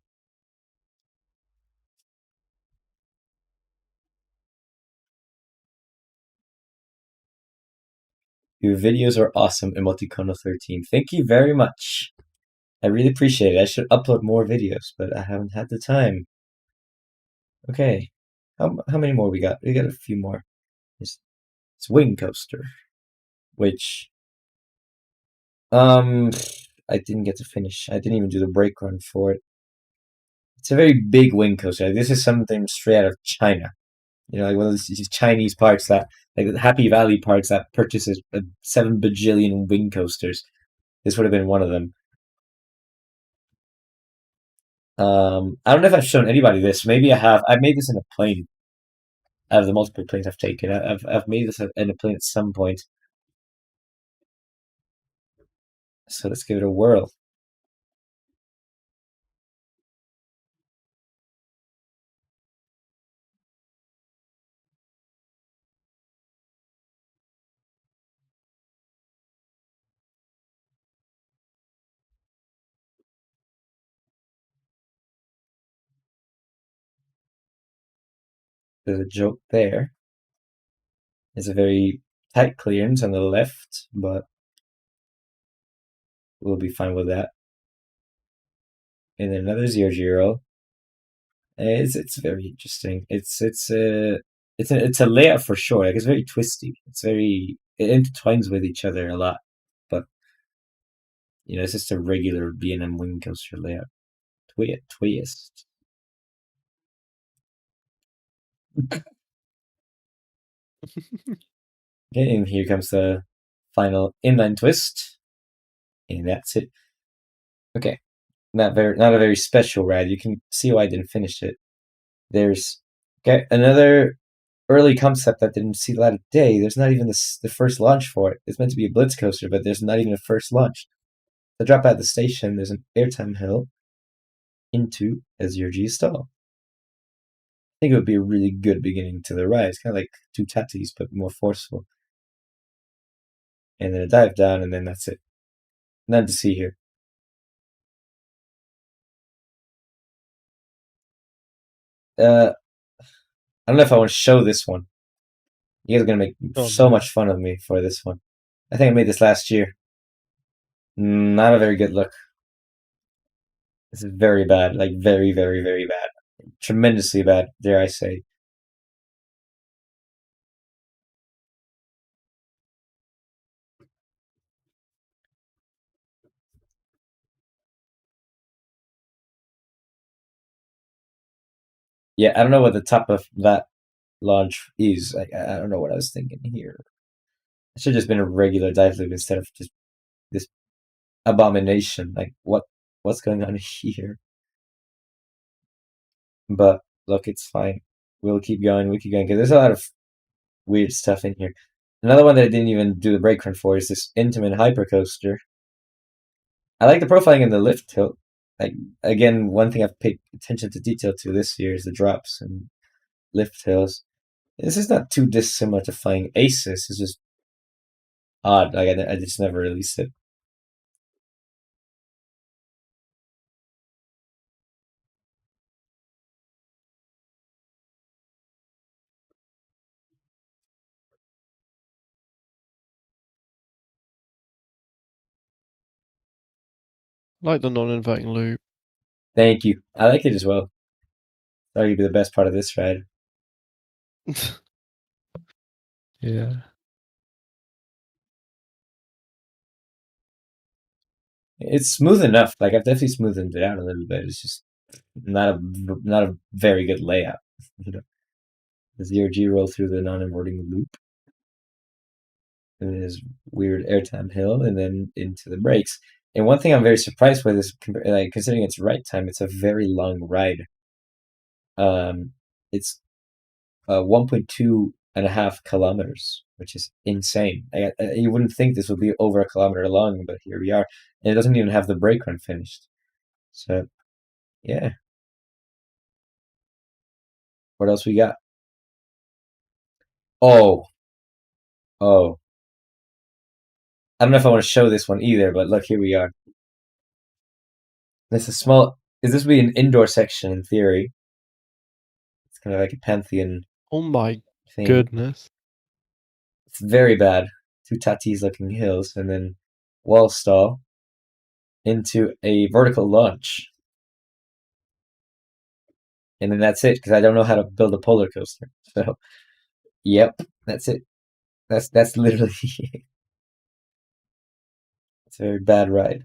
S1: Your videos are awesome, Emoticono13. Thank you very much. I really appreciate it. I should upload more videos, but I haven't had the time. Okay. How many more we got? We got a few more. It's Wing Coaster, which um I didn't get to finish. I didn't even do the brake run for it. It's a very big wing coaster. This is something straight out of China. You know, like one of these Chinese parks that, like the Happy Valley parks that purchases 7 bajillion wing coasters. This would have been one of them. I don't know if I've shown anybody this. Maybe I have. I've made this in a plane. Out of the multiple planes I've taken, I've made this in a plane at some point. So let's give it a whirl. There's a joke there. There's a very tight clearance on the left, but we'll be fine with that. And then another 0-0. It's very interesting. It's a layout for sure. Like it's very twisty. It intertwines with each other a lot. But it's just a regular B&M wing coaster layout. Twist. Okay, and here comes the final inline twist, and that's it. Okay, not a very special ride. You can see why I didn't finish it. There's another early concept that didn't see the light of day. There's not even the first launch for it. It's meant to be a blitz coaster, but there's not even a first launch. To drop out of the station, there's an airtime hill into a 0G stall. I think it would be a really good beginning to the ride. It's kind of like two tatis, but more forceful. And then a dive down, and then that's it. None to see here. I don't know if I want to show this one. You guys are gonna make so much fun of me for this one. I think I made this last year. Not a very good look. This is very bad, like very, very, very bad. Tremendously bad, dare I say. Yeah, I don't know what the top of that launch is. I don't know what I was thinking here. It should have just been a regular dive loop instead of just this abomination. Like what's going on here? But look, it's fine. We'll keep going. We'll keep going because there's a lot of weird stuff in here. Another one that I didn't even do the brake run for is this Intamin hypercoaster. I like the profiling in the lift tilt. Like again, one thing I've paid attention to detail to this year is the drops and lift hills. This is not too dissimilar to Flying Aces. It's just odd. Like I just never released it.
S2: Like the non-inverting loop.
S1: Thank you. I like it as well. That'll be the best part of this ride.
S2: Yeah.
S1: It's smooth enough. Like I've definitely smoothened it out a little bit. It's just not a very good layout. You know, the 0G roll through the non-inverting loop, and then this weird airtime hill, and then into the brakes. And one thing I'm very surprised with is, like, considering its right time, it's a very long ride. It's 1.2 kilometers, which is insane. You wouldn't think this would be over a kilometer long, but here we are. And it doesn't even have the brake run finished. So, yeah. What else we got? Oh, oh. I don't know if I want to show this one either, but look, here we are. This is small. Is this would be an indoor section in theory? It's kind of like a Pantheon
S2: Oh my
S1: thing.
S2: goodness.
S1: It's very bad. Two Tatis looking hills, and then wall stall into a vertical launch. And then that's it, because I don't know how to build a polar coaster. So, yep, that's it. That's literally it. It's a very bad ride.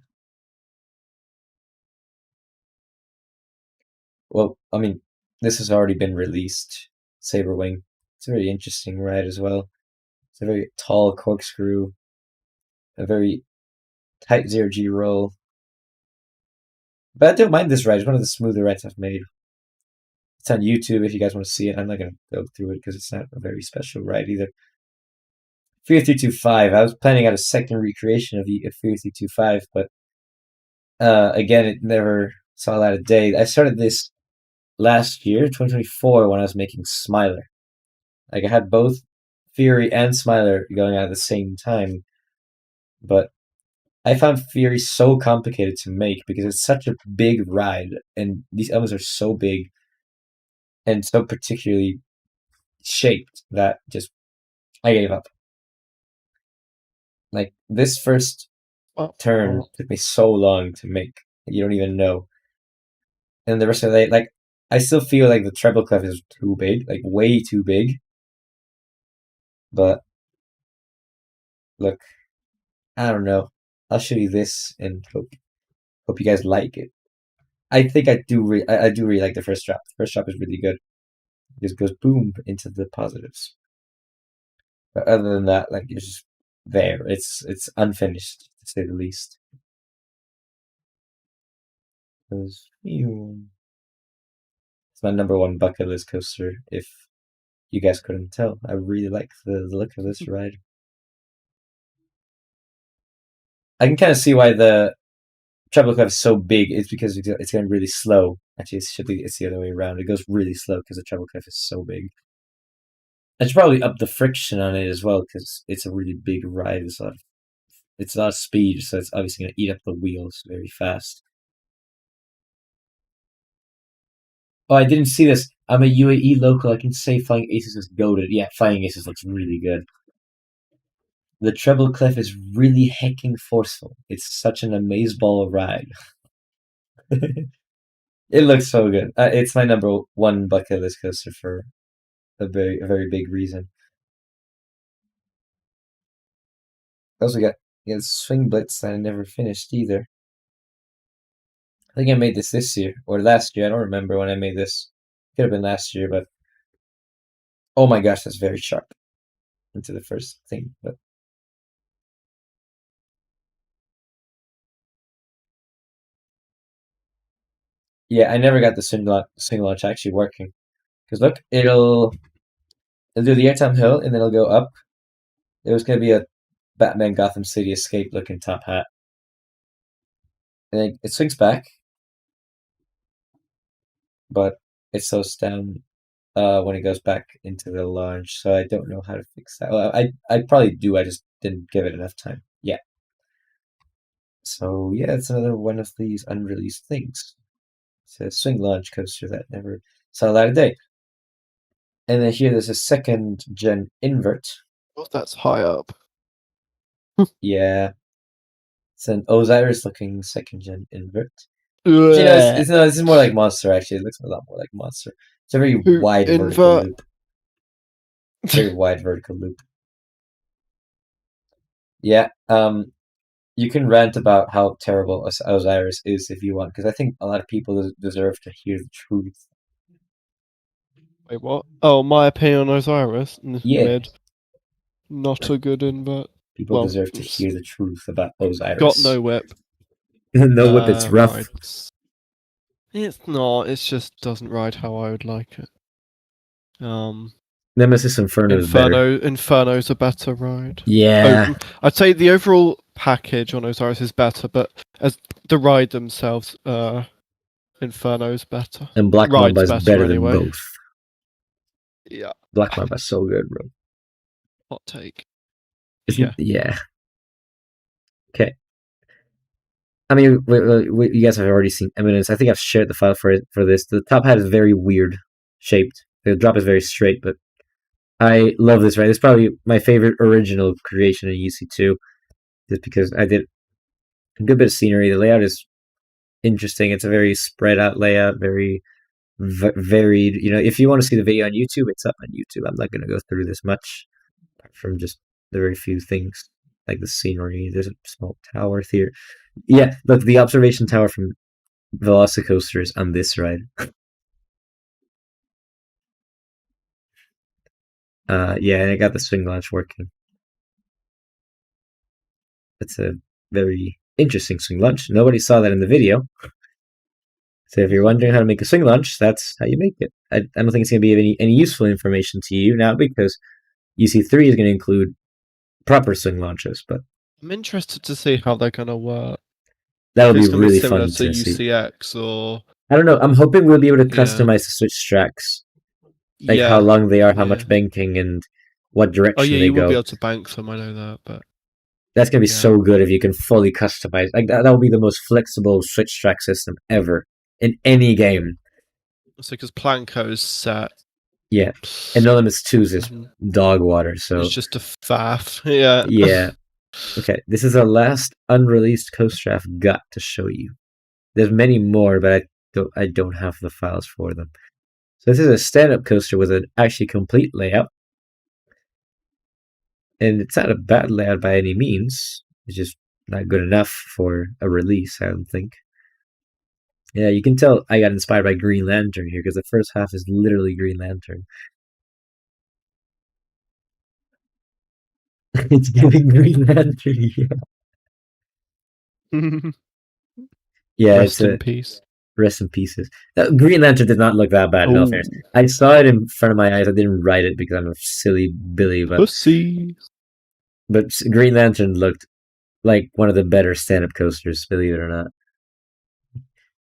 S1: Well, I mean, this has already been released. Saber Wing. It's a very interesting ride as well. It's a very tall corkscrew, a very tight 0G roll. But I don't mind this ride. It's one of the smoother rides I've made. It's on YouTube if you guys want to see it. I'm not gonna go through it because it's not a very special ride either. 3325. I was planning out a second recreation of 3325, but again, it never saw light of day. I started this last year, 2024, when I was making Smiler. Like I had both Fury and Smiler going out at the same time, but I found Fury so complicated to make because it's such a big ride, and these elements are so big and so particularly shaped that just I gave up. Like this first turn took me so long to make. You don't even know. And the rest of it, like, I still feel like the treble clef is too big, like way too big. But look, I don't know. I'll show you this and hope you guys like it. I think I do. I do really like the first drop. The first drop is really good. It just goes boom into the positives. But other than that, like it's just there. It's unfinished to say the least. It's my number one bucket list coaster. If you guys couldn't tell, I really like the look of this ride. I can kind of see why the treble clef is so big. It's because it's going really slow. Actually, it's the other way around. It goes really slow because the treble clef is so big. I should probably up the friction on it as well because it's a really big ride. It's a lot of speed, so it's obviously going to eat up the wheels very fast. Oh, I didn't see this. I'm a UAE local. I can say Flying Aces is goated. Yeah, Flying Aces looks really good. The treble clef is really hecking forceful. It's such an amazeball ride. It looks so good. It's my number one bucket list coaster for a very big reason. Also got Swing Blitz that I never finished either. I think I made this year or last year. I don't remember when I made this. Could have been last year, but oh my gosh, that's very sharp into the first thing. But yeah, I never got the single launch actually working. Because look, it'll do the airtime hill and then it'll go up. It was gonna be a Batman Gotham City escape looking top hat. And then it swings back, but it slows down when it goes back into the launch. So I don't know how to fix that. Well, I probably do. I just didn't give it enough time. Yeah. So yeah, it's another one of these unreleased things. It's a swing launch coaster that never saw the light of day. And then here there's a second gen invert.
S2: Oh, that's high up.
S1: Yeah. It's an Osiris looking second gen invert.
S2: Yeah.
S1: No, this is more like Monster actually. It looks a lot more like Monster. It's a very wide vertical loop. Very wide vertical loop. Yeah. You can rant about how terrible Osiris is if you want, because I think a lot of people deserve to hear the truth.
S2: Wait, what? Oh, my opinion on Osiris?
S1: Yeah.
S2: Mid. Not a good invert.
S1: People deserve to hear the truth about Osiris.
S2: Got no whip.
S1: No whip, it's rough.
S2: Rides. It's not. It just doesn't ride how I would like it.
S1: Nemesis Inferno is better.
S2: Inferno's a better ride.
S1: Yeah.
S2: I'd say the overall package on Osiris is better, but as the ride themselves, Inferno's better.
S1: And Black Mamba is better than both.
S2: Yeah.
S1: Black Mamba's so good, bro.
S2: Hot take.
S1: Yeah. Okay. I mean, you guys have already seen Eminence. I think I've shared the file for this. The top hat is very weird shaped. The drop is very straight, but I love this ride. It's probably my favorite original creation in UC2, just because I did a good bit of scenery. The layout is interesting. It's a very spread out layout, very varied. You know, if you want to see the video on YouTube, it's up on YouTube. I'm not going to go through this much, apart from just the very few things like the scenery. There's a small tower here. Yeah, look, the observation tower from Velocicoasters on this ride. Yeah, and I got the swing launch working. It's a very interesting swing launch. Nobody saw that in the video. So if you're wondering how to make a swing launch, that's how you make it. I don't think it's going to be of any useful information to you now because UC3 is going to include proper swing launches, but
S2: I'm interested to see how they're gonna work.
S1: that
S2: If
S1: would be
S2: it's gonna be
S1: really
S2: similar
S1: fun
S2: to
S1: to see.
S2: UCX or
S1: I don't know. I'm hoping we'll be able to
S2: yeah,
S1: customize the switch tracks, like how
S2: yeah,
S1: long they are, how much
S2: yeah.
S1: banking, and what
S2: Oh
S1: direction
S2: yeah,
S1: they
S2: you will be
S1: go.
S2: able to bank them. I know that, but
S1: That's gonna be
S2: yeah.
S1: so good if you can fully customize. Like that will be the most flexible switch track system ever in any game.
S2: So because Planko's set,
S1: Yeah, and No Limits 2 is just
S2: mhm,
S1: dog water.
S2: it's
S1: So
S2: just a faff. Yeah.
S1: yeah, okay. This is our last unreleased Coast Draft got to show you. There's many more, but I don't have the files for them. So this is a stand-up coaster with an actually complete layout, and it's not a bad layout by any means. It's just not good enough for a release, I don't think. Yeah, you can tell I got inspired by Green Lantern here because the first half is literally Green Lantern. It's giving Green Lantern. Yeah, yeah. It's
S2: Rest in
S1: a
S2: peace.
S1: rest in pieces. Green Lantern did not look that bad in all
S2: Oh,
S1: fairness. I saw it in front of my eyes. I didn't write it because I'm a silly Billy, but
S2: pussy.
S1: Green Lantern looked like one of the better stand-up coasters, believe it or not.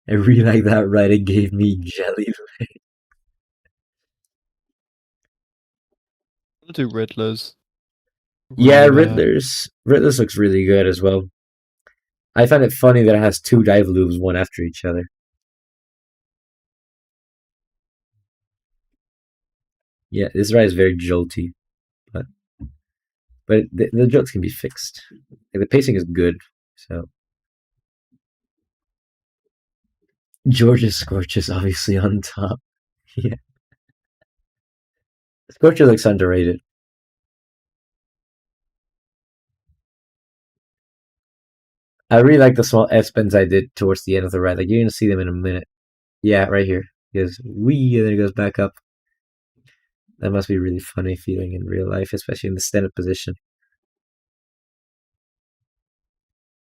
S1: I really like that ride. It gave me jelly.
S2: I'll do Riddlers.
S1: Yeah,
S2: Really bad.
S1: Riddler's looks really good as well. I find it funny that it has two dive loops, one after each other. Yeah, this ride is very jolty, but the jolts can be fixed. Like, the pacing is good, so George's Scorch is obviously on top. Yeah, Scorcher looks underrated. I really like the small S bends I did towards the end of the ride. Like you're gonna see them in a minute. Yeah, right here. He goes wee, and then he goes back up. That must be really funny feeling in real life, especially in the stand-up position.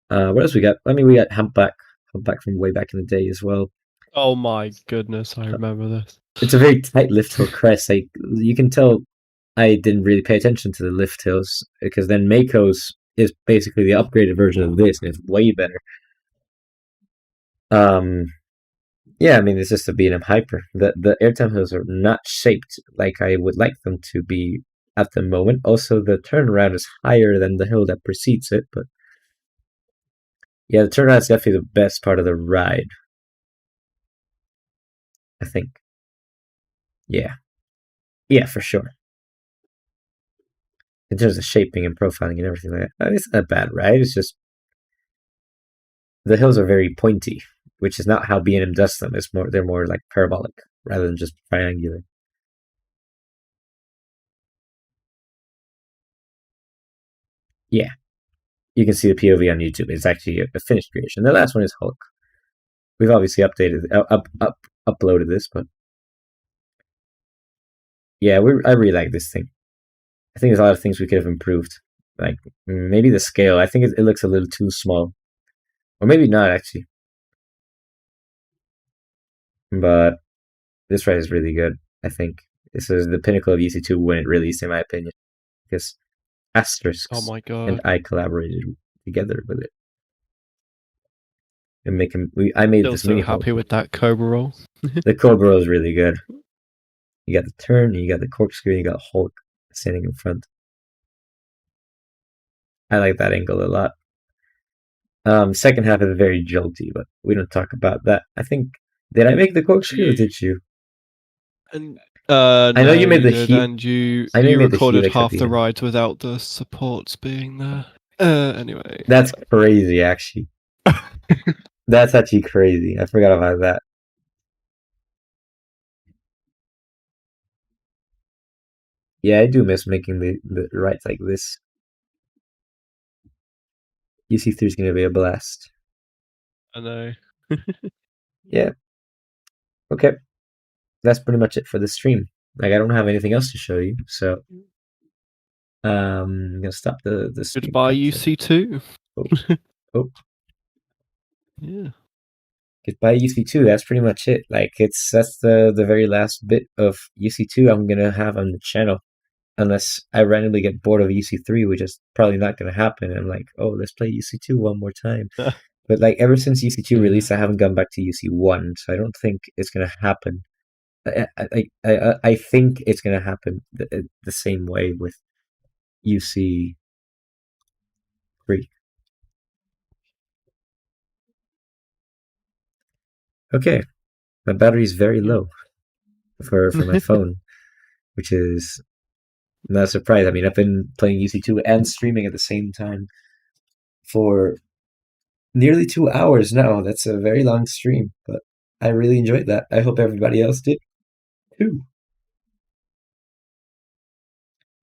S1: What else we got? I mean, we got Humpback from way back in the day as well.
S2: Oh my goodness, I
S1: Uh,
S2: remember this.
S1: it's a very tight lift hill crest. Like you can tell, I didn't really pay attention to the lift hills because then Mako's is basically the upgraded version of this, and it's way better. Um, yeah, I mean, it's just a B&M Hyper. The airtime hills are not shaped like I would like them to be at the moment. Also, the turnaround is higher than the hill that precedes it, but yeah, the turnaround is definitely the best part of the ride, I think. Yeah. Yeah, for sure. In terms of shaping and profiling and everything like that. It's not a bad ride. It's just the hills are very pointy, which is not how B&M does them. They're more like parabolic rather than just triangular. Yeah. You can see the POV on YouTube. It's actually a finished creation. The last one is Hulk. We've obviously uploaded this, but yeah, I really like this thing. I think there's a lot of things we could have improved. Like maybe the scale. I think it looks a little too small, or maybe not actually. But this ride is really good. I think this is the pinnacle of EC2 when it released, in my opinion, because
S2: Oh
S1: Asterisks
S2: my
S1: and
S2: god.
S1: I collaborated together with it and make him. I made
S2: Still
S1: this
S2: so
S1: mini Hulk.
S2: happy with that Cobra roll.
S1: The Cobra is really good. You got the turn, you got the corkscrew, you got Hulk standing in front. I like that angle a lot. Second half is very jolty, but we don't talk about that. I think did I make the corkscrew or
S2: You
S1: did you?
S2: and
S1: I know
S2: no,
S1: you made
S2: you
S1: the
S2: did,
S1: heat.
S2: and you
S1: I know you
S2: you
S1: made the
S2: recorded
S1: helix at
S2: half
S1: the
S2: the
S1: end.
S2: rides without the supports being there. Anyway,
S1: That's crazy, actually. That's actually crazy. I forgot about that. Yeah, I do miss making the rides like this. UC3 is going to be a blast.
S2: I know.
S1: Yeah. Okay. That's pretty much it for the stream. Like I don't have anything else to show you, so I'm gonna stop the stream
S2: Goodbye,
S1: capture.
S2: UC2.
S1: Oh, oh.
S2: Yeah.
S1: Goodbye UC2. That's pretty much it. Like that's the very last bit of UC2 I'm gonna have on the channel, unless I randomly get bored of UC3, which is probably not gonna happen. I'm like, oh, let's play UC2 one more time. But like ever since UC2
S2: Yeah.
S1: released, I haven't gone back to UC1, so I don't think it's gonna happen. I think it's gonna happen the same way with UC3. Okay, my battery's very
S2: Yeah.
S1: low for my phone, which is not a surprise. I mean, I've been playing UC2 and streaming at the same time for nearly 2 hours now. That's a very long stream, but I really enjoyed that. I hope everybody else did too.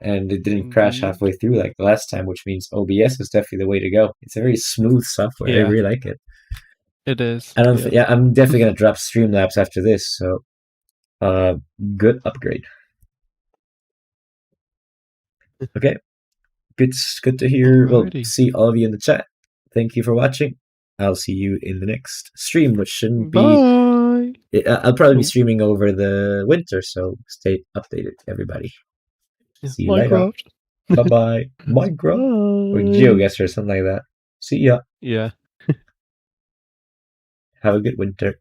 S1: And it didn't crash
S2: Indeed.
S1: halfway through like the last time, which means OBS is definitely the way to go. It's a very smooth software. I
S2: Yeah,
S1: really like it.
S2: it is.
S1: I don't.
S2: Yeah.
S1: Yeah, I'm definitely gonna drop Streamlabs after this. So, uh, good upgrade. Okay, good to hear. Well,
S2: Alrighty.
S1: see all of you in the chat. Thank you for watching. I'll see you in the next stream, which shouldn't be.
S2: Bye.
S1: I'll probably be
S2: Oh,
S1: streaming over the winter, so stay updated, everybody.
S2: yeah.
S1: See you later.
S2: Minecraft.
S1: Bye bye. Minecraft or
S2: Bye.
S1: GeoGuessr or something like that. See ya.
S2: Yeah.
S1: Have a good winter.